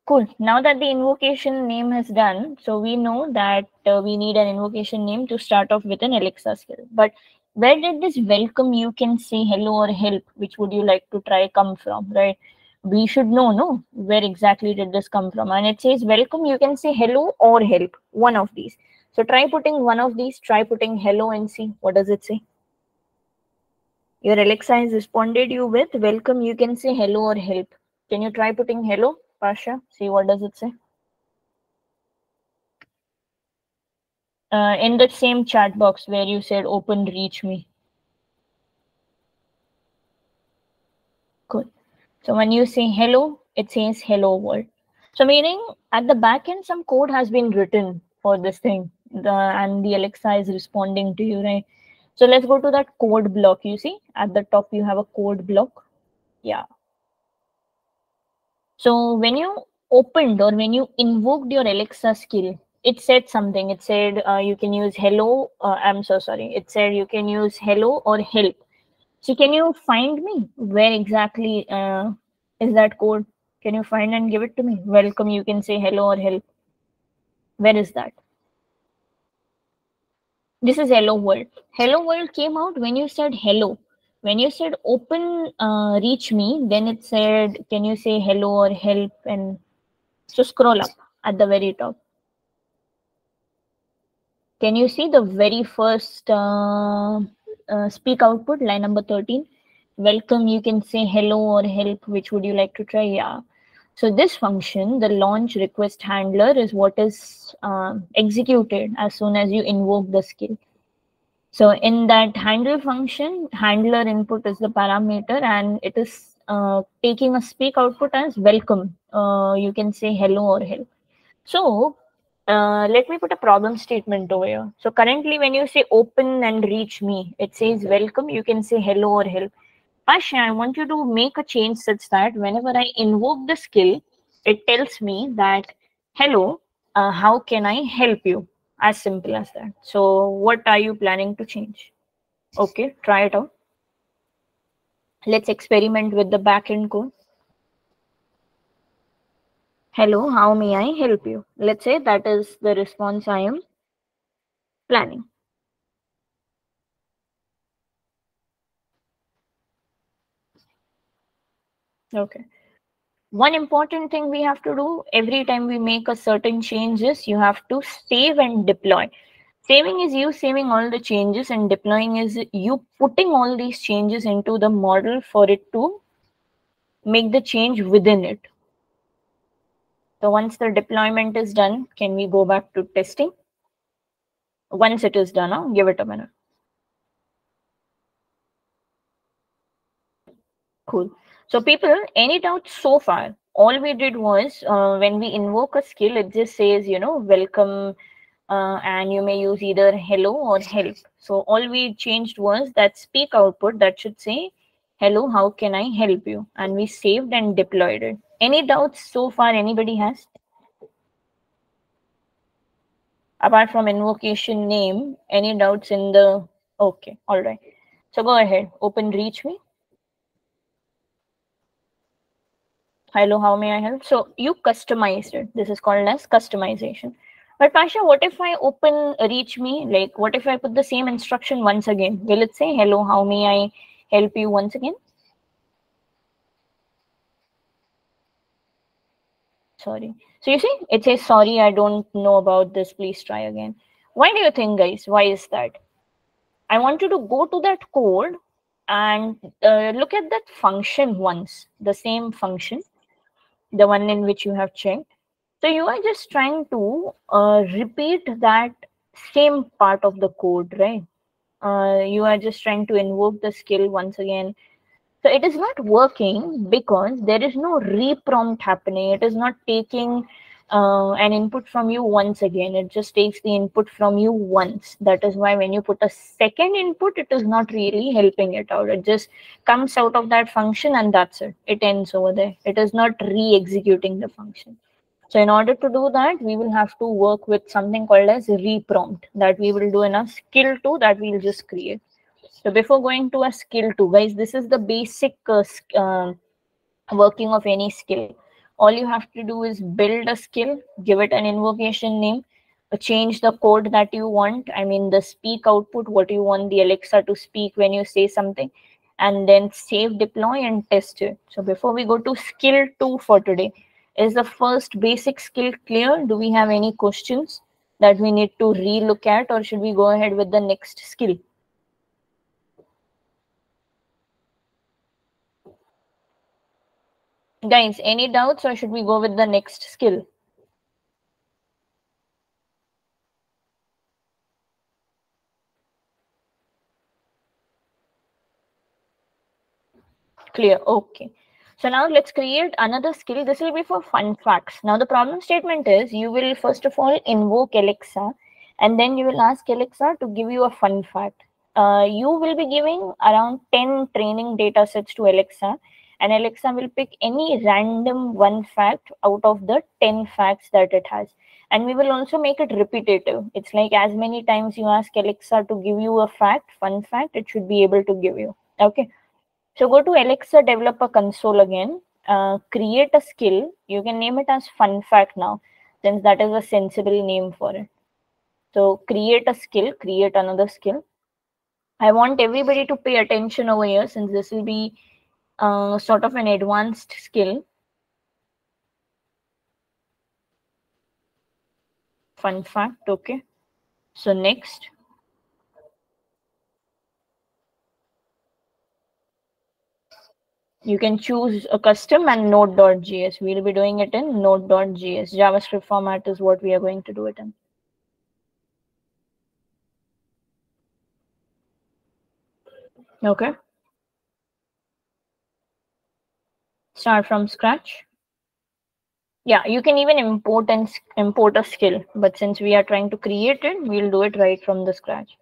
Cool. Now that the invocation name is done, so we know that we need an invocation name to start off with an Alexa skill. But where did this welcome you can say hello or help, which would you like to try, come from, right? We should know, no? Where exactly did this come from? And it says welcome, you can say hello or help, one of these. So try putting one of these, try putting hello and see what does it say. Your Alexa has responded you with welcome, you can say hello or help. Can you try putting hello, Pasha? See what does it say. In the same chat box where you said open reach me. Good. So when you say hello, it says hello world. So meaning at the back end, some code has been written for this thing, and the Alexa is responding to you, right? So let's go to that code block. You see at the top you have a code block. Yeah. So when you opened or when you invoked your Alexa skill, it said something. It said you can use hello. I'm so sorry. It said you can use hello or help. So can you find me where exactly is that code? Can you find and give it to me? Welcome, you can say hello or help. Where is that? This is hello world. Hello world came out when you said hello. When you said open reach me, then it said can you say hello or help, and so scroll up at the very top. Can you see the very first speak output, line number 13? Welcome, you can say hello or help. Which would you like to try? Yeah. So this function, the launch request handler, is what is executed as soon as you invoke the skill. So in that handle function, handler input is the parameter, and it is taking a speak output as welcome. You can say hello or help. So let me put a problem statement over here. So currently when you say open and reach me, it says welcome, you can say hello or help. Pasha, I want you to make a change such that whenever I invoke the skill, it tells me that hello, how can I help you? As simple as that. So what are you planning to change? Okay, try it out. Let's experiment with the backend code. Hello, how may I help you? Let's say that is the response I am planning. Okay. One important thing we have to do every time we make a certain changes, you have to save and deploy. Saving is you saving all the changes, and deploying is you putting all these changes into the model for it to make the change within it. So once the deployment is done, can we go back to testing? Once it is done, give it a minute. Cool. So people, any doubts so far? All we did was when we invoke a skill, it just says, welcome, and you may use either hello or help. So all we changed was that speak output that should say, hello, how can I help you? And we saved and deployed it. Any doubts so far anybody has? Apart from invocation name, any doubts in the, okay, all right. So go ahead, open reach me. Hello, how may I help? So you customized it. This is called as customization. But Pasha, what if I open reach me? Like, what if I put the same instruction once again? Will it say, hello, how may I help you once again? Sorry. So you see, it says, sorry, I don't know about this. Please try again. Why do you think, guys? Why is that? I want you to go to that code and look at that function once, the same function, the one in which you have checked. So you are just trying to repeat that same part of the code, right? You are just trying to invoke the skill once again. So it is not working because there is no reprompt happening. It is not taking an input from you once again. It just takes the input from you once. That is why when you put a second input, it is not really helping it out. It just comes out of that function and that's it. It ends over there. It is not re-executing the function. So in order to do that, we will have to work with something called as reprompt that we will do in a skill 2 that we'll just create. So before going to a skill 2, guys, this is the basic working of any skill. All you have to do is build a skill, give it an invocation name, change the code that you want. I mean, the speak output, what you want the Alexa to speak when you say something, and then save, deploy, and test it. So before we go to skill 2 for today, is the first basic skill clear? Do we have any questions that we need to re-look at, or should we go ahead with the next skill? Guys, any doubts, or should we go with the next skill? Clear. Okay. So now let's create another skill. This will be for fun facts. Now the problem statement is you will first of all invoke Alexa, and then you will ask Alexa to give you a fun fact. You will be giving around 10 training data sets to Alexa, and Alexa will pick any random one fact out of the 10 facts that it has. And we will also make it repetitive. It's like as many times you ask Alexa to give you a fact, fun fact, it should be able to give you. Okay. So go to Alexa Developer Console again, create a skill. You can name it as Fun Fact now, since that is a sensible name for it. So create a skill, create another skill. I want everybody to pay attention over here, since this will be sort of an advanced skill. Fun fact, okay. So next. You can choose a custom and node.js. We'll be doing it in node.js. JavaScript format is what we are going to do it in. Okay. Start from scratch. Yeah, you can even import a skill, but since we are trying to create it, we'll do it right from the scratch.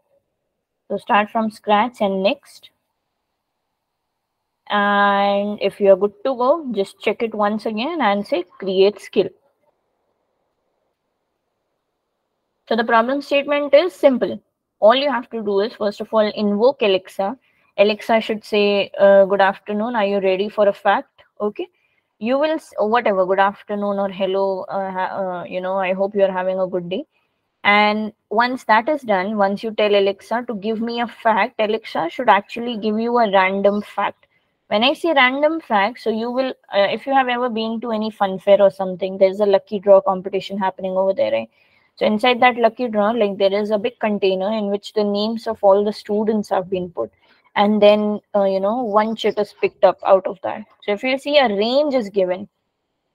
So start from scratch and next. And if you're good to go, just check it once again and say create skill. So the problem statement is simple. All you have to do is first of all invoke Alexa. Alexa should say, good afternoon, are you ready for a fact? Okay. You will, whatever, good afternoon or hello, I hope you're having a good day. And once that is done, once you tell Alexa to give me a fact, Alexa should actually give you a random fact. When I say random fact, so you will, if you have ever been to any fun fair or something, there's a lucky draw competition happening over there, right? So inside that lucky draw, like there is a big container in which the names of all the students have been put. And then, one chip is picked up out of that. So if you see a range is given,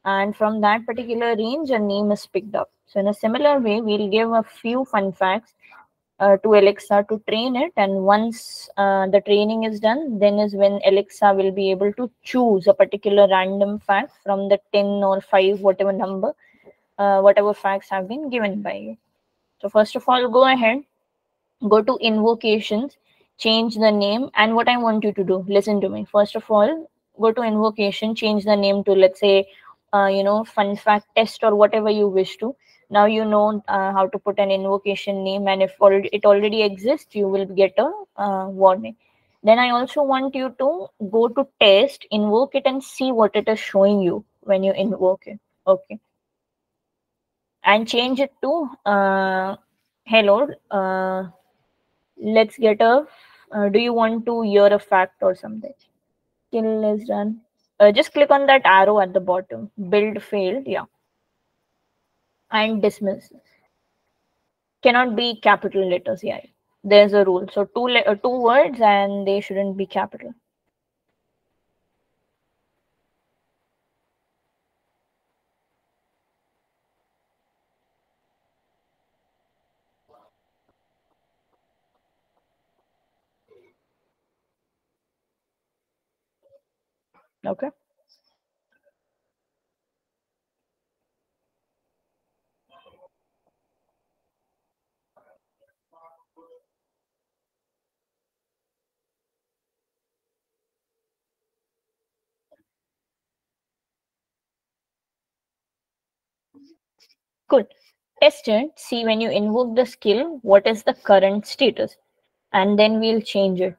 and from that particular range a name is picked up. So in a similar way, we'll give a few fun facts to Alexa to train it, and once the training is done, then is when Alexa will be able to choose a particular random fact from the 10 or 5 whatever number, whatever facts have been given by you. So first of all, go ahead, go to invocations, change the name. And what I want you to do, listen to me, first of all, go to invocation, change the name to, let's say, fun fact test or whatever you wish to. Now you know how to put an invocation name, and if it already exists, you will get a warning. Then I also want you to go to test, invoke it, and see what it is showing you when you invoke it. Okay. And change it to hello, let's get a do you want to hear a fact or something? Skill is done. Just click on that arrow at the bottom. Build failed, yeah. And dismiss. Cannot be capital letters, yeah. There's a rule. So two words and they shouldn't be capital. Okay. Cool. Test it. See when you invoke the skill, what is the current status, and then we'll change it.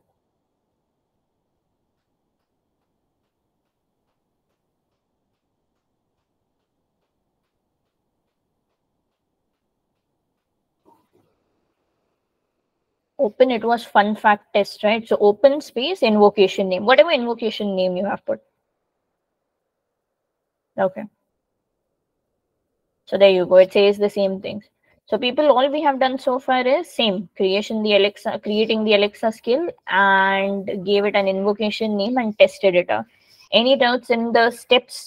Open, it was fun fact test, right? So open space invocation name, whatever invocation name you have put. Okay. So there you go. It says the same things. So people, all we have done so far is same creating the Alexa skill and gave it an invocation name and tested it out. Any doubts in the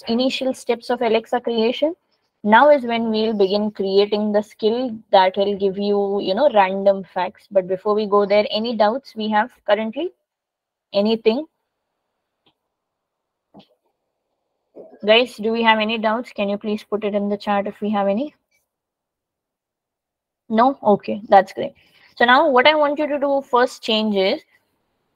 initial steps of Alexa creation? Now is when we'll begin creating the skill that will give you, random facts. But before we go there, any doubts we have currently? Anything? Guys, do we have any doubts? Can you please put it in the chat if we have any? No? Okay, that's great. So now what I want you to do first change is,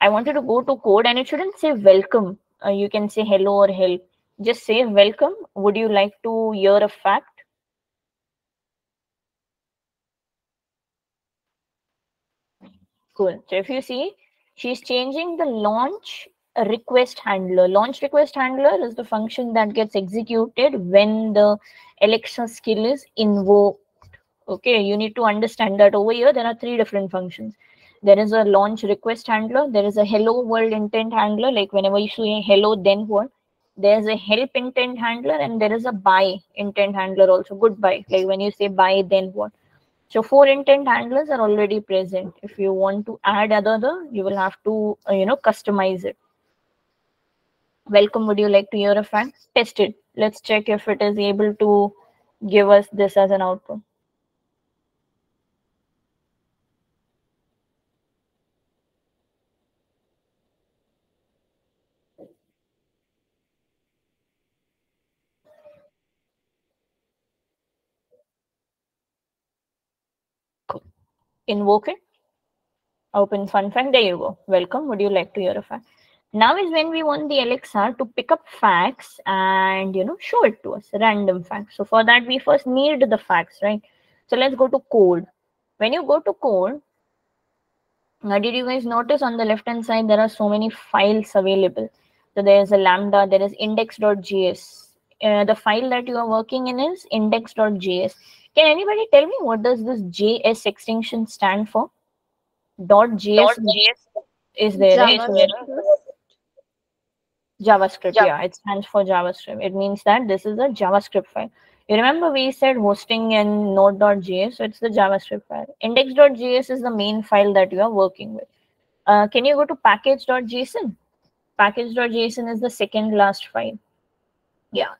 I want you to go to code and it shouldn't say welcome. You can say hello or help. Just say welcome. Would you like to hear a fact? Cool. So if you see, she's changing the launch request handler. Launch request handler is the function that gets executed when the Alexa skill is invoked. Okay, you need to understand that over here there are three different functions. There is a launch request handler, there is a hello world intent handler, like whenever you say hello, then what? There's a help intent handler, and there is a bye intent handler also, goodbye. Like when you say bye, then what? So four intent handlers are already present. If you want to add other, you will have to customize it. Welcome, would you like to hear a fact? Test it. Let's check if it is able to give us this as an output. Cool. Invoke it. Open fun fact. There you go. Welcome. Would you like to hear a fact? Now is when we want the Alexa to pick up facts and show it to us, random facts. So for that we first need the facts, right? So let's go to code. When you go to code, now did you guys notice on the left hand side there are so many files available? So there is a lambda, there is index.js. The file that you are working in is index.js. Can anybody tell me what does this JS extension stand for? .js is there, right? JavaScript, yeah, it stands for JavaScript. It means that this is a JavaScript file. You remember we said hosting in node.js, so it's the JavaScript file. Index.js is the main file that you are working with. Can you go to package.json? Package.json is the second last file. Yeah.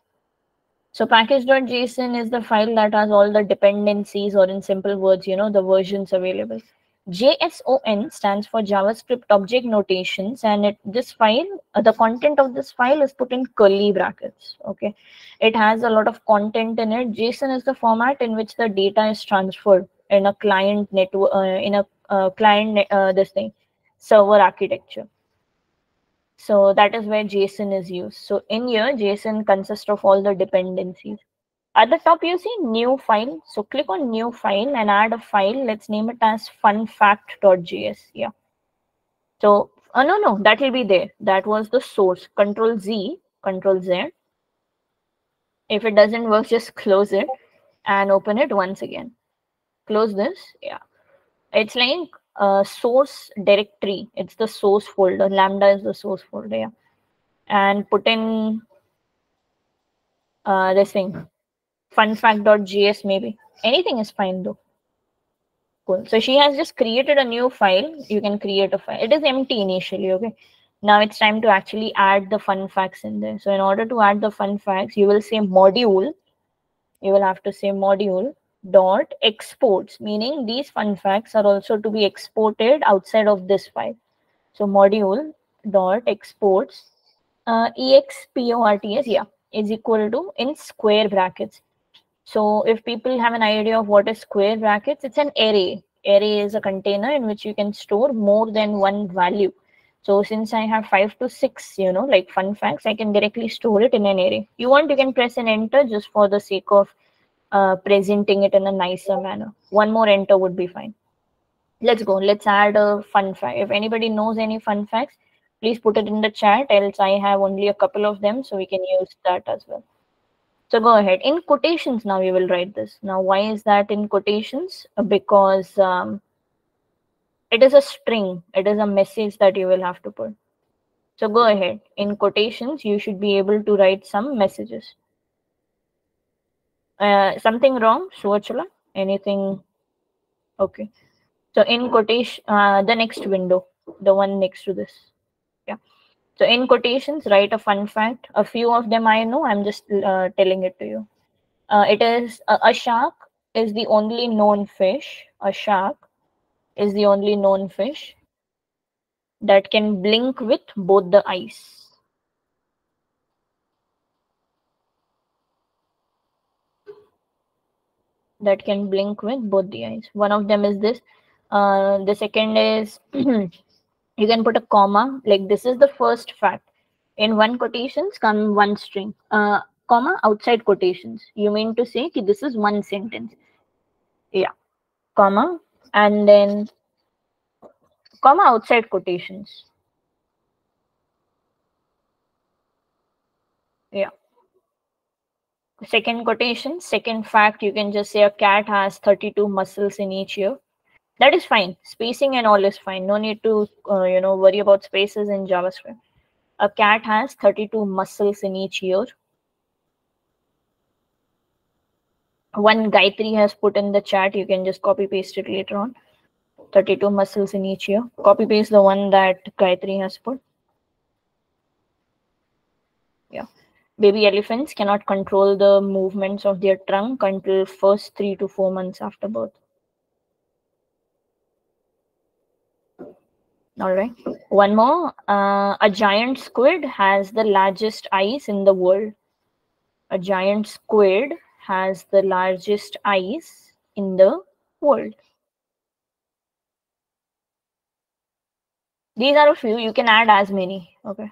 So package.json is the file that has all the dependencies, or in simple words, the versions available. JSON stands for JavaScript object notations, and this file, the content of this file is put in curly brackets. Okay, it has a lot of content in it. JSON is the format in which the data is transferred in a client network, this thing, server architecture. So that is where JSON is used. So in here, JSON consists of all the dependencies. At the top, you see new file. So click on new file and add a file. Let's name it as funfact.js. Yeah. So, no, that will be there. That was the source. Control Z, Control Z. If it doesn't work, just close it and open it once again. Close this. Yeah. It's like a source directory. It's the source folder. Lambda is the source folder. Yeah. And put in this thing, funfact.js maybe. Anything is fine though. Cool. So she has just created a new file. You can create a file. It is empty initially, okay? Now it's time to actually add the fun facts in there. So in order to add the fun facts, you will say module. You will have to say module dot exports, meaning these fun facts are also to be exported outside of this file. So module dot exports, exports, yeah, is equal to in square brackets. So if people have an idea of what is square brackets, it's an array. Array is a container in which you can store more than one value. So since I have 5 to 6, like fun facts, I can directly store it in an array. You want, you can press an enter just for the sake of presenting it in a nicer manner. One more enter would be fine. Let's go. Let's add a fun fact. If anybody knows any fun facts, please put it in the chat. Else I have only a couple of them, so we can use that as well. So go ahead. In quotations now you will write this. Now why is that in quotations? Because it is a string. It is a message that you will have to put. So go ahead. In quotations you should be able to write some messages. Something wrong, Suachala? Anything? Okay. So in quotation, the next window, the one next to this. Yeah. So in quotations, write a fun fact. A few of them I know. I'm just telling it to you. It is a shark is the only known fish. A shark is the only known fish that can blink with both the eyes. that can blink with both the eyes. One of them is this. The second is you can put a comma, like this is the first fact. In one quotations come one string, comma outside quotations. You mean to say that this is one sentence. Yeah, comma, and then comma outside quotations. Yeah. Second quotation, second fact, you can just say a cat has 32 muscles in each ear. That is fine. Spacing and all is fine. No need to, worry about spaces in JavaScript. A cat has 32 muscles in each ear. One Gayatri has put in the chat. You can just copy paste it later on. 32 muscles in each ear. Copy paste the one that Gayatri has put. Yeah. Baby elephants cannot control the movements of their trunk until first 3 to 4 months after birth. All right. One more. A giant squid has the largest eyes in the world. A giant squid has the largest eyes in the world. These are a few. You can add as many. Okay.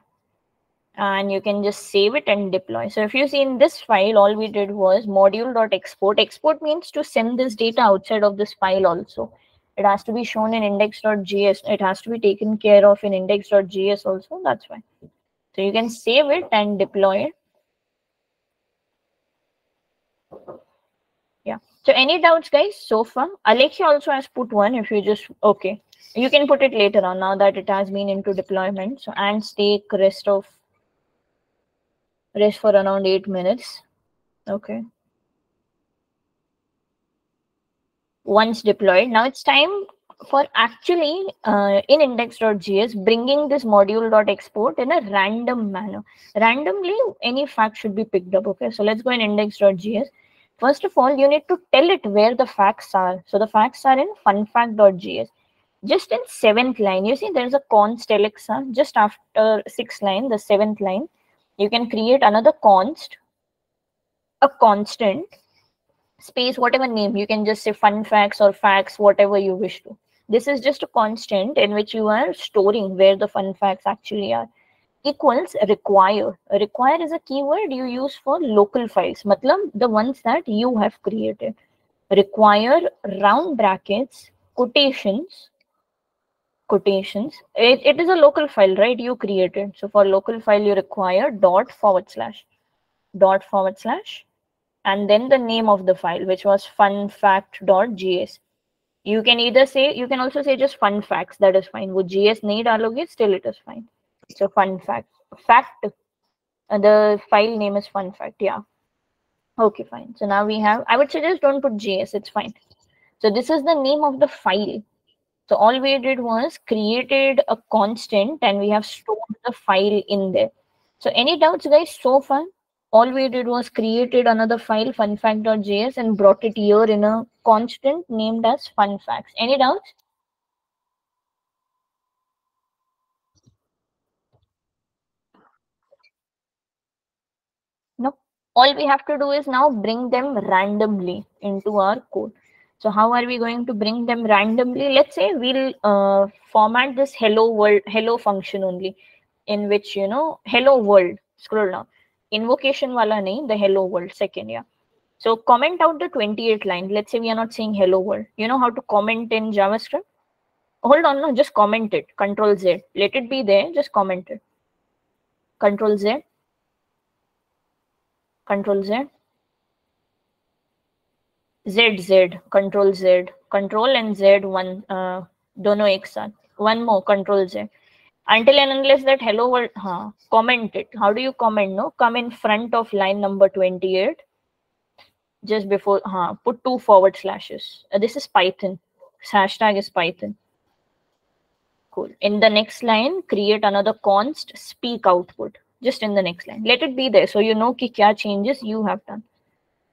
And you can just save it and deploy. So if you see in this file, all we did was module.export. Export means to send this data outside of this file also. It has to be shown in index.js. It has to be taken care of in index.js also. That's why. So you can save it and deploy it. Yeah. So any doubts, guys, so far? Alekia also has put one. If you just, okay. You can put it later on now that it has been into deployment. So ants take rest for around 8 minutes. Okay. Once deployed, now it's time for actually in index.js bringing this module.export in a random manner. Randomly, any fact should be picked up. Okay, so let's go in index.js. First of all, you need to tell it where the facts are. So the facts are in funfact.js. Just in 7th line, you see there's a const Alexa. Just after 6th line, the 7th line, you can create another const, a constant, space, whatever name. You can just say fun facts or facts, whatever you wish to. This is just a constant in which you are storing where the fun facts actually are. Equals require. Require is a keyword you use for local files, matlab the ones that you have created. Require round brackets, quotations. It is a local file, right? You created. So for local file, you require dot forward slash, and then the name of the file, which was funfact.js. You can also say just fun facts. That is fine. Would JS nahi daloge, still it is fine. So fun fact. The file name is fun fact. Yeah. Okay, fine. So now we have, I would suggest don't put JS. It's fine. So this is the name of the file. So all we did was created a constant and we have stored the file in there. So any doubts, guys, so far? All we did was created another file, funfact.js, and brought it here in a constant named as funfacts. Any doubts? No. All we have to do is now bring them randomly into our code. So how are we going to bring them randomly? Let's say we'll format this hello function only, in which, hello world. Scroll down. Invocation wala nahi, the hello world second, yeah. So comment out the 28th line. Let's say we are not saying hello world. You know how to comment in JavaScript? Hold on, no, just comment it. Control Z. Let it be there. Just comment it. Control Z. Control Z. Z. Control Z. Control and Z one. Dono ek saath. One more. Control Z. Until and unless that hello world. Comment it. How do you comment? No, come in front of line number 28. Just before. Put 2 forward slashes. This is Python. Hashtag is Python. Cool. In the next line, create another const speak output. Just in the next line. Let it be there so you know ki kya changes you have done.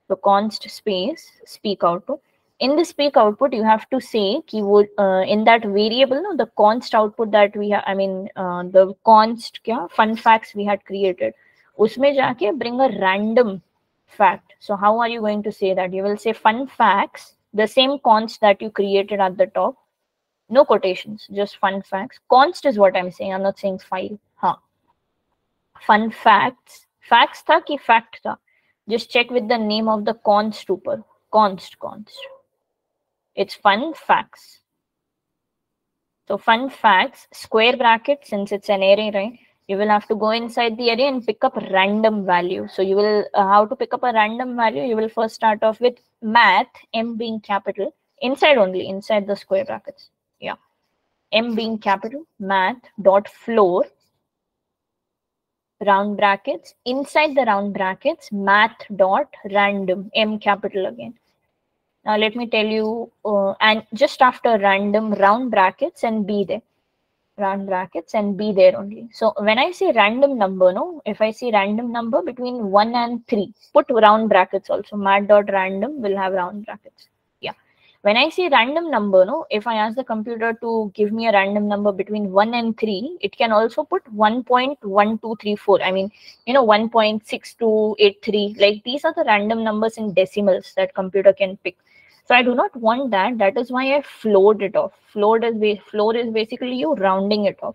So const space speak output. In the speak output, you have to say keyword in that variable, no, the const output that we have, the const fun facts we had created. Usme jaake bring a random fact. So how are you going to say that? You will say fun facts, the same const that you created at the top. No quotations, just fun facts. Const is what I'm saying. I'm not saying file. Huh. Fun facts. Facts tha ki fact tha? Just check with the name of the const ऊपर. Const. It's fun facts. So fun facts, square bracket, since it's an array, right? You will have to go inside the array and pick up random value. So you will, how to pick up a random value? You will first start off with math, M being capital, inside only, inside the square brackets. Yeah. M being capital, math dot floor, round brackets, inside the round brackets, math dot random, M capital again. Now let me tell you, and just after random, round brackets and be there. Round brackets and be there only. So when I say random number, no, if I say random number between 1 and 3, put round brackets also. Mat.random will have round brackets. Yeah. When I say random number, no, if I ask the computer to give me a random number between 1 and 3, it can also put 1.1234. I mean, 1.6283. Like these are the random numbers in decimals that computer can pick. So I do not want that. That is why I floored it off. Floor is basically you rounding it off.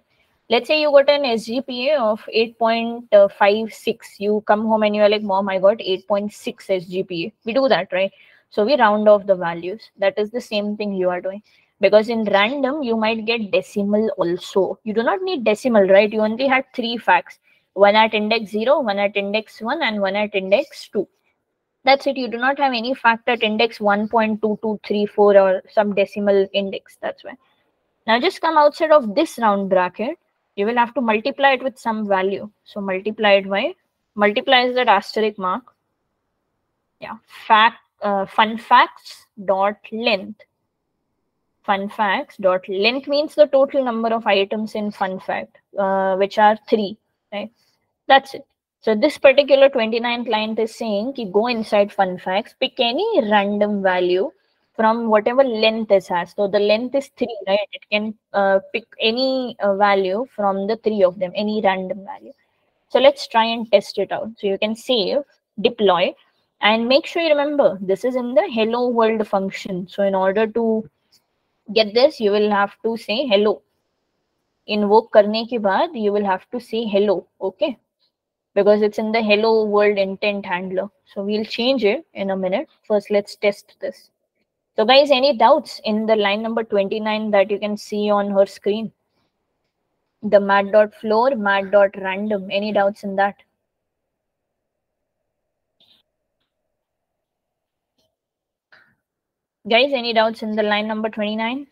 Let's say you got an SGPA of 8.56. You come home and you're like, Mom, I got 8.6 SGPA. We do that, right? So we round off the values. That is the same thing you are doing. Because in random, you might get decimal also. You do not need decimal, right? You only had 3 facts. One at index 0, one at index 1, and one at index 2. That's it. You do not have any fact at index 1.2234 or some decimal index. That's why. Now just come outside of this round bracket. You will have to multiply it with some value. So multiply it by, multiply is that asterisk mark. Yeah. Fun facts dot length. Fun facts dot length means the total number of items in fun fact, which are 3. Right. That's it. So this particular 29th line is saying ki go inside fun facts, pick any random value from whatever length it has. So the length is 3, right? It can pick any value from the 3 of them, any random value. So let's try and test it out. So you can save, deploy, and make sure you remember this is in the hello world function. So in order to get this, you will have to say hello. Invoke karne ke baad, you will have to say hello. Okay. Because it's in the hello world intent handler. So we'll change it in a minute. First, let's test this. So guys, any doubts in the line number 29 that you can see on her screen? The mat.floor, mat.random. Any doubts in that? Guys, any doubts in the line number 29?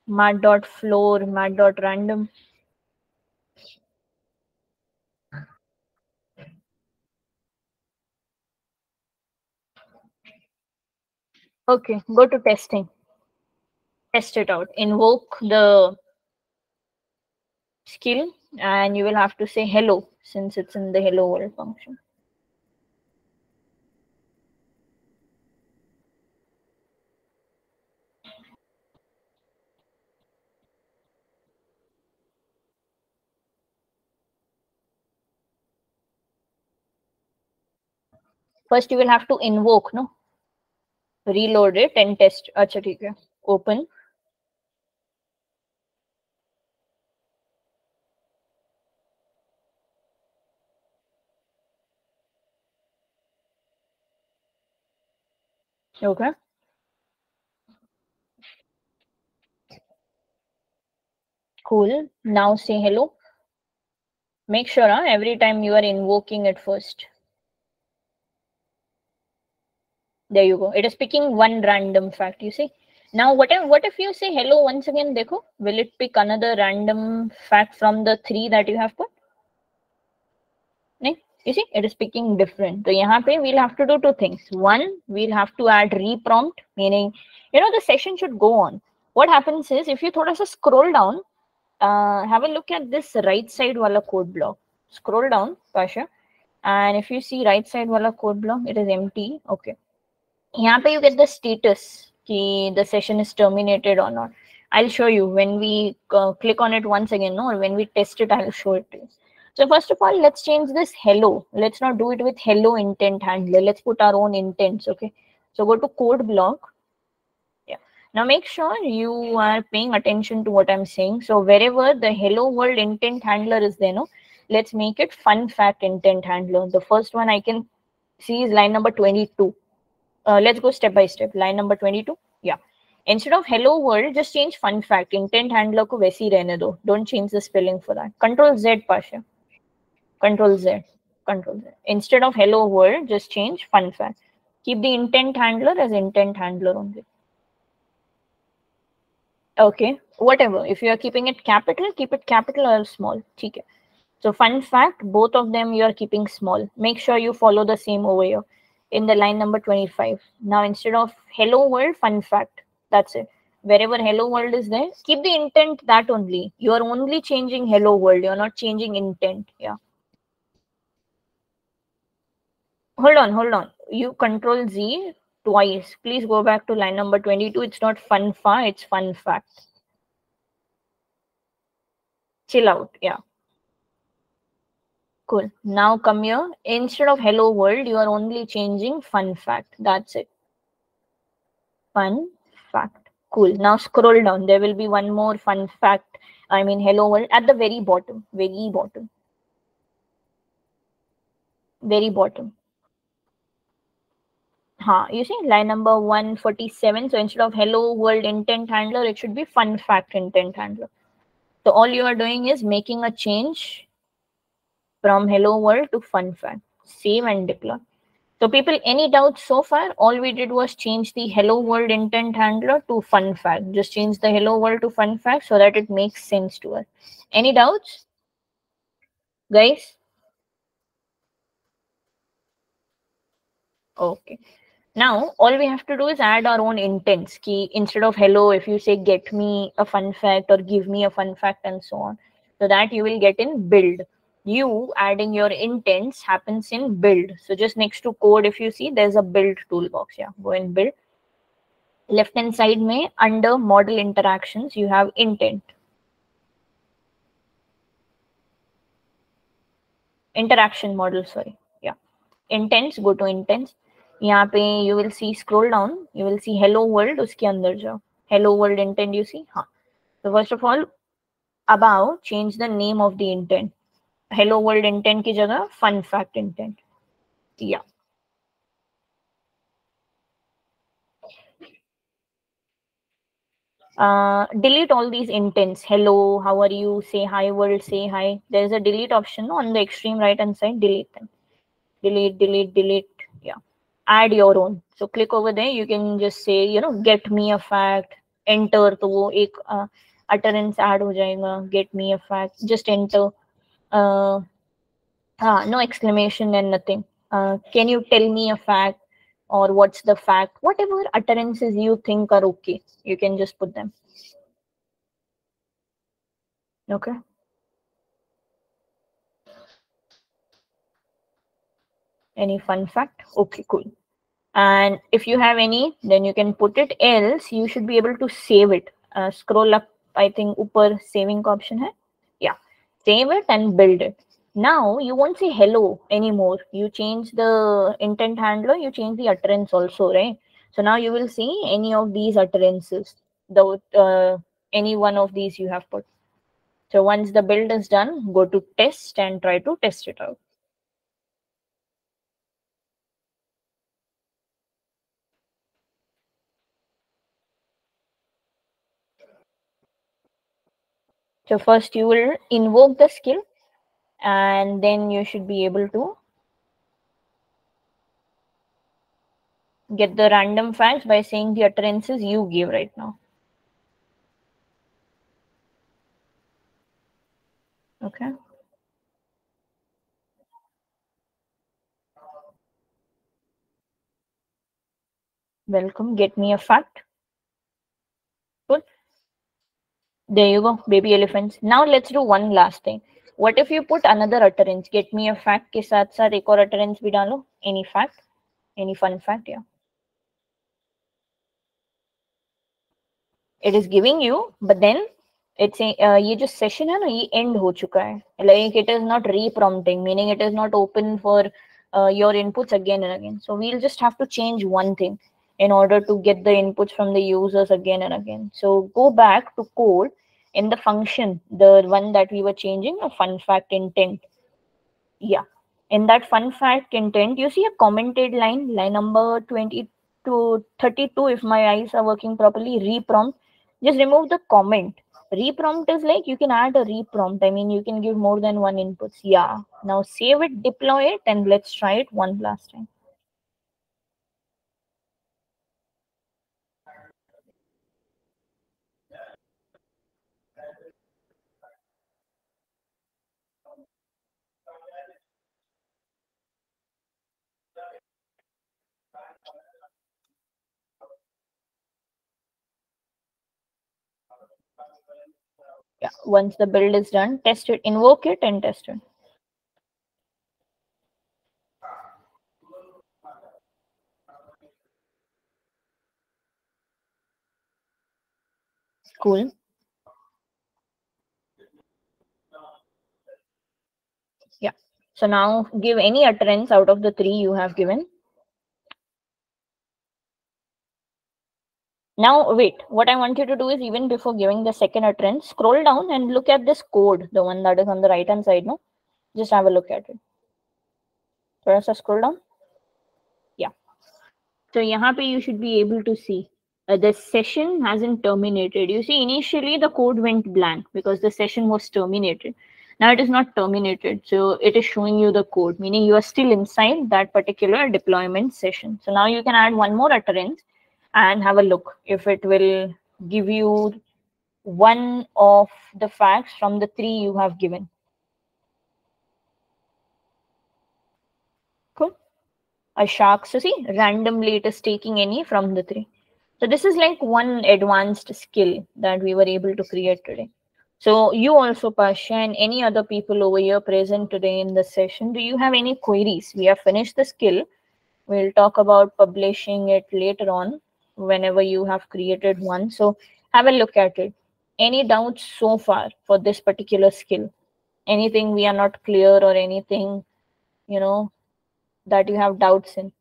Mat.floor, mat.random. Okay, go to testing. Test it out. Invoke the skill and you will have to say hello since it's in the hello world function. First, you will have to invoke, no? Reload it and test. Acha, theek hai. Open. Okay. Cool. Now say hello. Make sure every time you are invoking it first. There you go. It is picking one random fact, you see. Now, what if you say hello once again, dekho? Will it pick another random fact from the 3 that you have put? No? You see, it is picking different. So, here we'll have to do 2 things. One, we'll have to add reprompt, meaning, the session should go on. What happens is, if you thoda sa scroll down, have a look at this right side wala code block. Scroll down, Pasha. And if you see right side wala code block, it is empty. Okay. Here you get the status, ki the session is terminated or not. I'll show you when we click on it once again, no, or when we test it, I'll show it to you. So first of all, let's change this hello. Let's not do it with hello intent handler. Let's put our own intents. Okay. So go to code block. Yeah. Now make sure you are paying attention to what I'm saying. So wherever the hello world intent handler is there, no, let's make it fun fact intent handler. The first one I can see is line number 22. Let's go step by step. Line number 22. Yeah. Instead of hello world, just change fun fact. Intent handler ko वैसे ही रहने दो. Don't change the spelling for that. Control Z, Pasha. Control Z. Control Z. Instead of hello world, just change fun fact. Keep the intent handler as intent handler only. Okay, whatever. If you are keeping it capital, keep it capital or small. Okay. So fun fact, both of them you are keeping small. Make sure you follow the same over here in the line number 25. Now instead of hello world, fun fact. That's it. Wherever hello world is there, keep the intent that only. You are only changing hello world. You're not changing intent. Yeah. Hold on. You control Z twice. Please go back to line number 22. It's not fun fa, it's fun fact. Chill out. Yeah. Cool. Now come here. Instead of hello world, you are only changing fun fact. That's it. Fun fact. Cool. Now scroll down. There will be one more fun fact. I mean, hello world at the very bottom. Very bottom. Very bottom. You see line number 147. So instead of hello world intent handler, it should be fun fact intent handler. So all you are doing is making a change from hello world to fun fact. Save and deploy. So people, any doubts so far? All we did was change the hello world intent handler to fun fact. Just change the hello world to fun fact so that it makes sense to us. Any doubts, guys? Okay. Now all we have to do is add our own intents. Key instead of hello, if you say get me a fun fact or give me a fun fact and so on, so that you will get in build. You adding your intents happens in build. So just next to code, if you see, there's a build toolbox. Yeah, go in build. Left hand side में under model interactions you have intent. Interaction model, sorry. Yeah. Intents, go to intents. यहाँ पे you will see scroll down, you will see hello world, उसके अंदर जाओ. Hello world intent you see. हाँ. So first of all, above change the name of the intent. Hello world intent की जगह fun fact intent. Yeah. Delete all these intents. Hello, how are you? Say hi world, say hi. There's a delete option on the extreme right hand side. Delete them. Delete. Yeah. Add your own. So click over there. You can just say, get me a fact. Enter. तो वो एक utterance add हो जाएगा. Get me a fact. Just enter. No exclamation and nothing. Can you tell me a fact? Or what's the fact? Whatever utterances you think are okay, you can just put them. Okay. Any fun fact? Okay, cool. And if you have any, then you can put it. Else, you should be able to save it. Scroll up, I think, upper saving का option है. Yeah, save it and build it. Now you won't say hello anymore. You change the intent handler, you change the utterance also, right? So now you will see any of these utterances. Any one of these you have put. So once the build is done, go to test and try to test it out. So first you will invoke the skill and then you should be able to get the random facts by saying the utterances you give right now. Okay. Welcome. Get me a fact. Good. There you go, baby elephants. Now let's do one last thing. What if you put another utterance? Get me a fact के साथ साथ एक और utterance भी डालो. Any fact? Any fun fact? Yeah. It is giving you, but then it's ये जो session है ना ये end हो चुका है. Like it is not re-prompting, meaning it is not open for your inputs again and again. So we'll just have to change one thing in order to get the inputs from the users again and again. So go back to code in the function, the one that we were changing, a fun fact intent. Yeah. In that fun fact intent, you see a commented line, line number 20 to 32, if my eyes are working properly, reprompt. Just remove the comment. Reprompt is like you can add a reprompt. I mean, you can give more than one inputs. Yeah. Now save it, deploy it, and let's try it one last time. Yeah. Once the build is done, test it, invoke it, and test it. Cool. Yeah. So now give any utterance out of the three you have given. Now, wait, what I want you to do is even before giving the second utterance, scroll down and look at this code, the one that is on the right hand side, no? Just have a look at it. थोड़ा सा scroll down. Yeah. So यहाँ पे you should be able to see the session hasn't terminated. You see, initially the code went blank because the session was terminated. Now it is not terminated. So it is showing you the code, meaning you are still inside that particular deployment session. So now you can add one more utterance and have a look if it will give you one of the facts from the three you have given. Cool. A shark, so see, randomly it is taking any from the three. So this is like one advanced skill that we were able to create today. So you also, Pasha, and any other people over here present today in the session, do you have any queries? We have finished the skill. We'll talk about publishing it later on whenever you have created one. So have a look at it. Any doubts so far for this particular skill? Anything we are not clear or anything, that you have doubts in?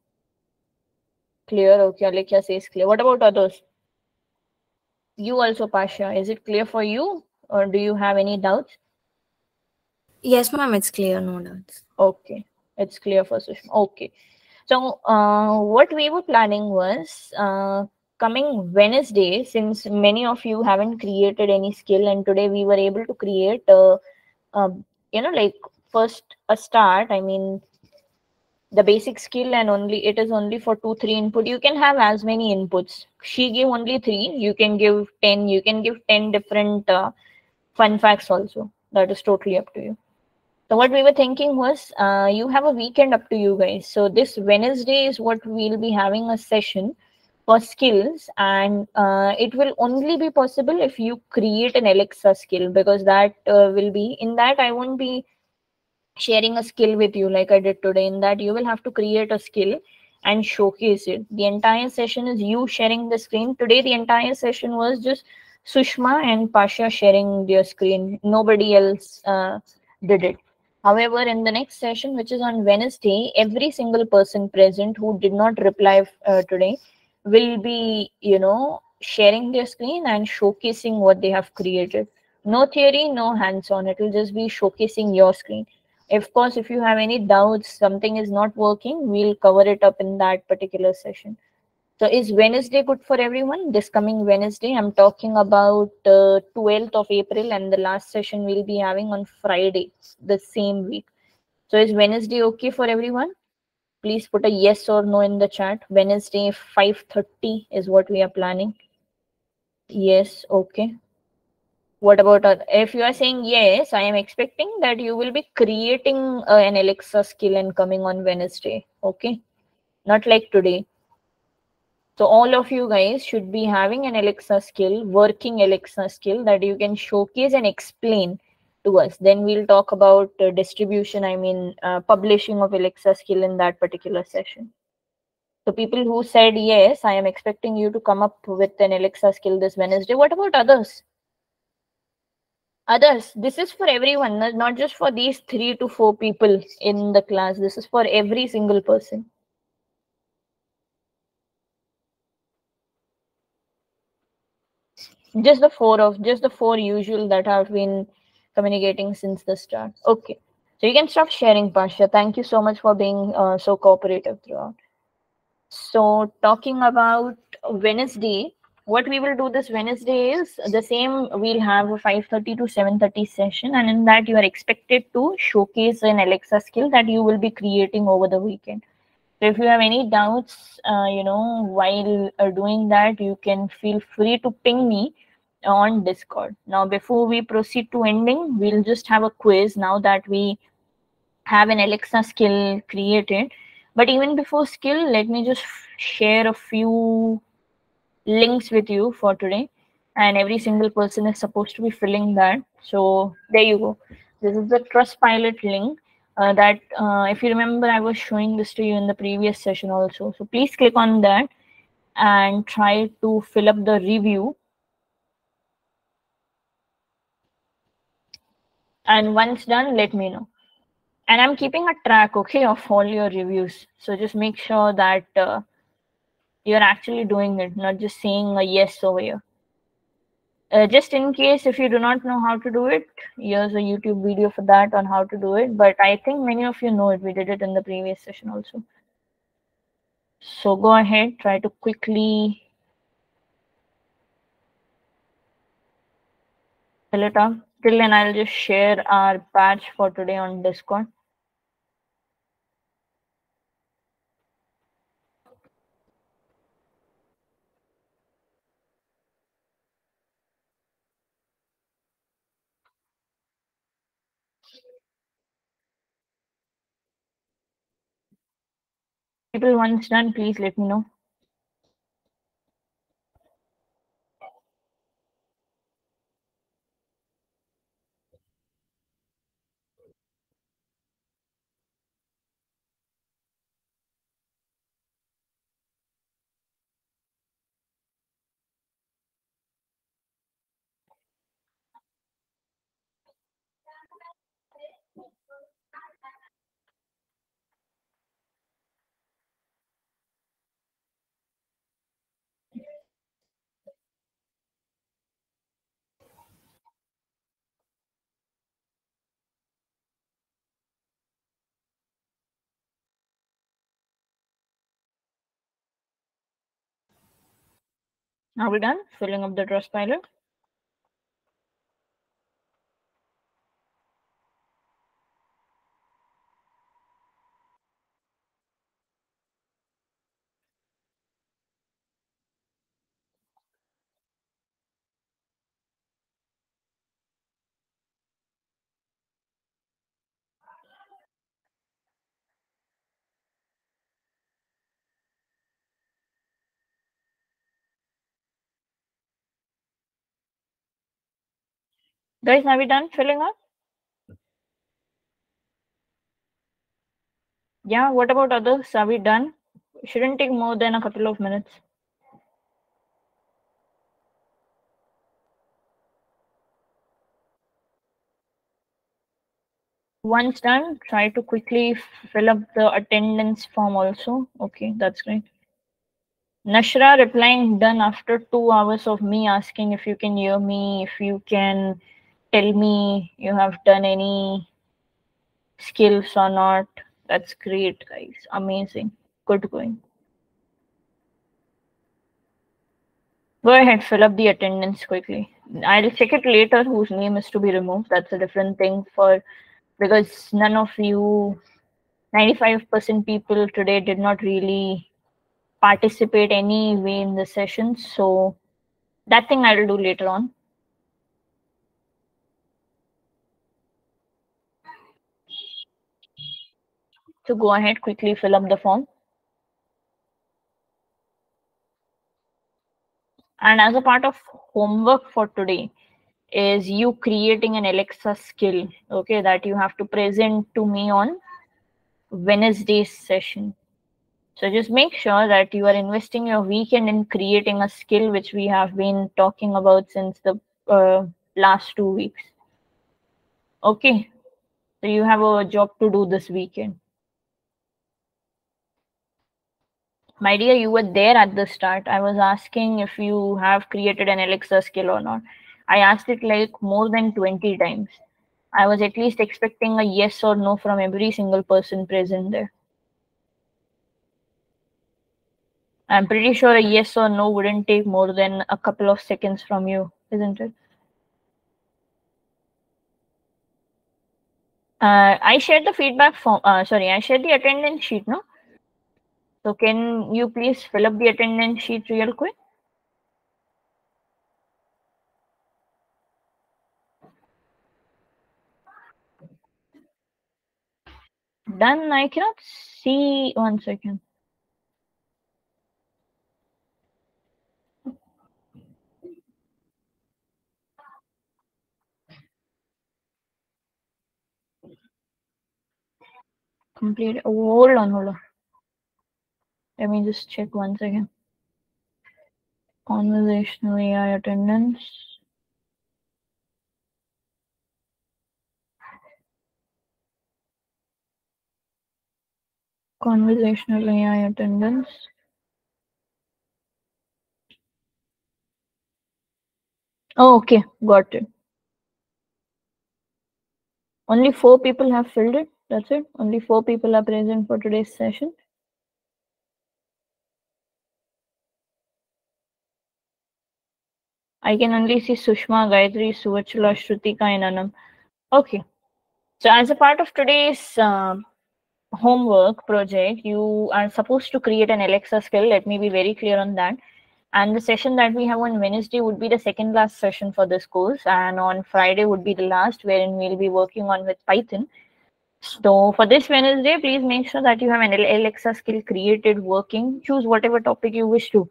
Clear? Okay, Alekia says clear. What about others? You also, Pasha. Is it clear for you or do you have any doubts? Yes, ma'am, it's clear, no doubts. Okay, it's clear for Sushma. Okay. So what we were planning was coming Wednesday, since many of you haven't created any skill, and today we were able to create, like first a start. I mean, the basic skill, and only it is only for 2-3 input. You can have as many inputs. She gave only 3. You can give 10. You can give 10 different fun facts also. That is totally up to you. So what we were thinking was, you have a weekend up to you guys. So this Wednesday is what we'll be having a session for skills, and it will only be possible if you create an Alexa skill, because that will be in that I won't be sharing a skill with you like I did today. In that you will have to create a skill and showcase it. The entire session is you sharing the screen. Today the entire session was just Sushma and Pasha sharing their screen. Nobody else did it. However, in the next session, which is on Wednesday, every single person present who did not reply today will be, sharing their screen and showcasing what they have created. No theory, no hands-on. It will just be showcasing your screen. Of course, if you have any doubts, something is not working, we'll cover it up in that particular session. So is Wednesday good for everyone? This coming Wednesday, I'm talking about 12th of April, and the last session we'll be having on Friday, the same week. So is Wednesday okay for everyone? Please put a yes or no in the chat. Wednesday 5:30 is what we are planning. Yes, okay. What about if you are saying yes, I am expecting that you will be creating an Alexa skill and coming on Wednesday. Okay, not like today. So all of you guys should be having an Alexa skill, working Alexa skill that you can showcase and explain to us. Then we'll talk about distribution, I mean publishing of Alexa skill in that particular session. So people who said yes, I am expecting you to come up with an Alexa skill this Wednesday. What about others? Others, this is for everyone, not just for these 3 to 4 people in the class. This is for every single person. Just the four usual that have been communicating since the start. Okay. So you can stop sharing, Pasha. Thank you so much for being so cooperative throughout. So talking about Wednesday, what we will do this Wednesday is the same. We'll have a 5:30 to 7:30 session, and in that you are expected to showcase an Alexa skill that you will be creating over the weekend. So if you have any doubts, while doing that, you can feel free to ping me on Discord. Now, before we proceed to ending, we'll just have a quiz now that we have an Alexa skill created. But even before skill, let me just share a few links with you for today. And every single person is supposed to be filling that. So there you go. This is the Trustpilot link. That if you remember, I was showing this to you in the previous session also. So please click on that and try to fill up the review. And once done, let me know. And I'm keeping a track, okay, of all your reviews. So just make sure that you're actually doing it, not just saying a yes over here. Just in case if you do not know how to do it, here's a YouTube video for that on how to do it. But I think many of you know it. We did it in the previous session also. So go ahead, try to quickly fill it up. Till then, I'll just share our patch for today on Discord. People, once done, please let me know. Are we done filling up the Trustpilot? Guys, are we done filling up? Yeah, what about others? Are we done? Shouldn't take more than a couple of minutes. Once done, try to quickly fill up the attendance form also. Okay, that's great. Nashra replying done after 2 hours of me asking if you can hear me, if you can tell me you have done any skills or not. That's great, guys. Amazing. Good going. Go ahead, fill up the attendance quickly. I'll check it later whose name is to be removed. That's a different thing because none of you, 95% people today did not really participate anyway in the session. So that thing I'll do later on. So go ahead, quickly fill up the form. And as a part of homework for today is you creating an Alexa skill, okay, that you have to present to me on Wednesday's session. So just make sure that you are investing your weekend in creating a skill which we have been talking about since the last 2 weeks. Okay. So you have a job to do this weekend. My dear, you were there at the start. I was asking if you have created an Alexa skill or not. I asked it like more than 20 times. I was at least expecting a yes or no from every single person present there. I'm pretty sure a yes or no wouldn't take more than a couple of seconds from you, isn't it? I shared the feedback form. I shared the attendance sheet, no? So can you please fill up the attendance sheet real quick? Done. I cannot see. 1 second. Complete. Oh, hold on, hold on. Let me just check 1 second. Conversational AI attendance. Conversational AI attendance. Oh, okay. Got it. Only 4 people have filled it. That's it. Only 4 people are present for today's session. I can only see Sushma, Gayatri, Suvachala, Shrutika, and Anam. Okay. So as a part of today's homework project, you are supposed to create an Alexa skill. Let me be very clear on that. And the session that we have on Wednesday would be the second last session for this course. And on Friday would be the last, wherein we'll be working on with Python. So for this Wednesday, please make sure that you have an Alexa skill created working. Choose whatever topic you wish to.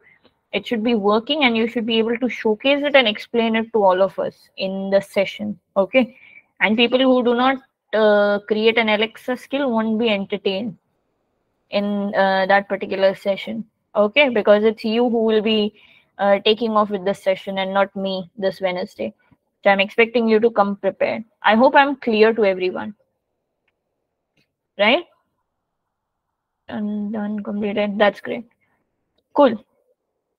It should be working and you should be able to showcase it and explain it to all of us in the session. Okay. And people who do not create an Alexa skill won't be entertained in that particular session. Okay. Because it's you who will be taking off with this session and not me this Wednesday. So I'm expecting you to come prepared. I hope I'm clear to everyone. Right? And done, completed. That's great. Cool.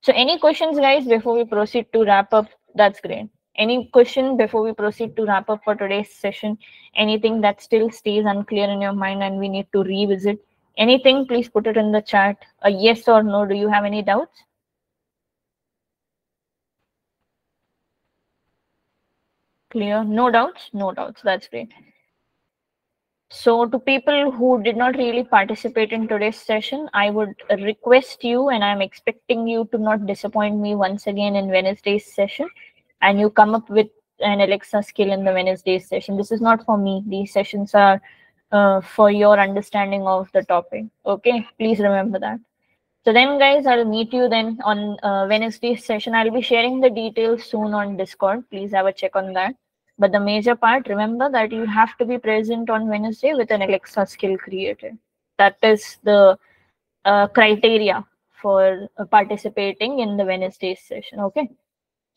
So any questions, guys, before we proceed to wrap up? That's great. Any question before we proceed to wrap up for today's session? Anything that still stays unclear in your mind and we need to revisit? Anything, please put it in the chat. A yes or no. Do you have any doubts? Clear? No doubts? No doubts. That's great. So to people who did not really participate in today's session, I would request you, and I'm expecting you to not disappoint me once again in Wednesday's session, and you come up with an Alexa skill in the Wednesday's session. This is not for me. These sessions are for your understanding of the topic. Okay, please remember that. So then, guys, I'll meet you then on Wednesday's session. I'll be sharing the details soon on Discord. Please have a check on that. But the major part, remember that you have to be present on Wednesday with an Alexa skill created. That is the criteria for participating in the Wednesday's session. Okay.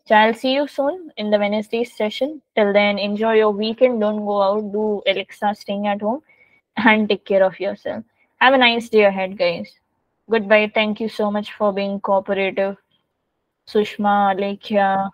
So I'll see you soon in the Wednesday's session. Till then, enjoy your weekend. Don't go out. Do Alexa staying at home and take care of yourself. Have a nice day ahead, guys. Goodbye. Thank you so much for being cooperative. Sushma, Alekhya,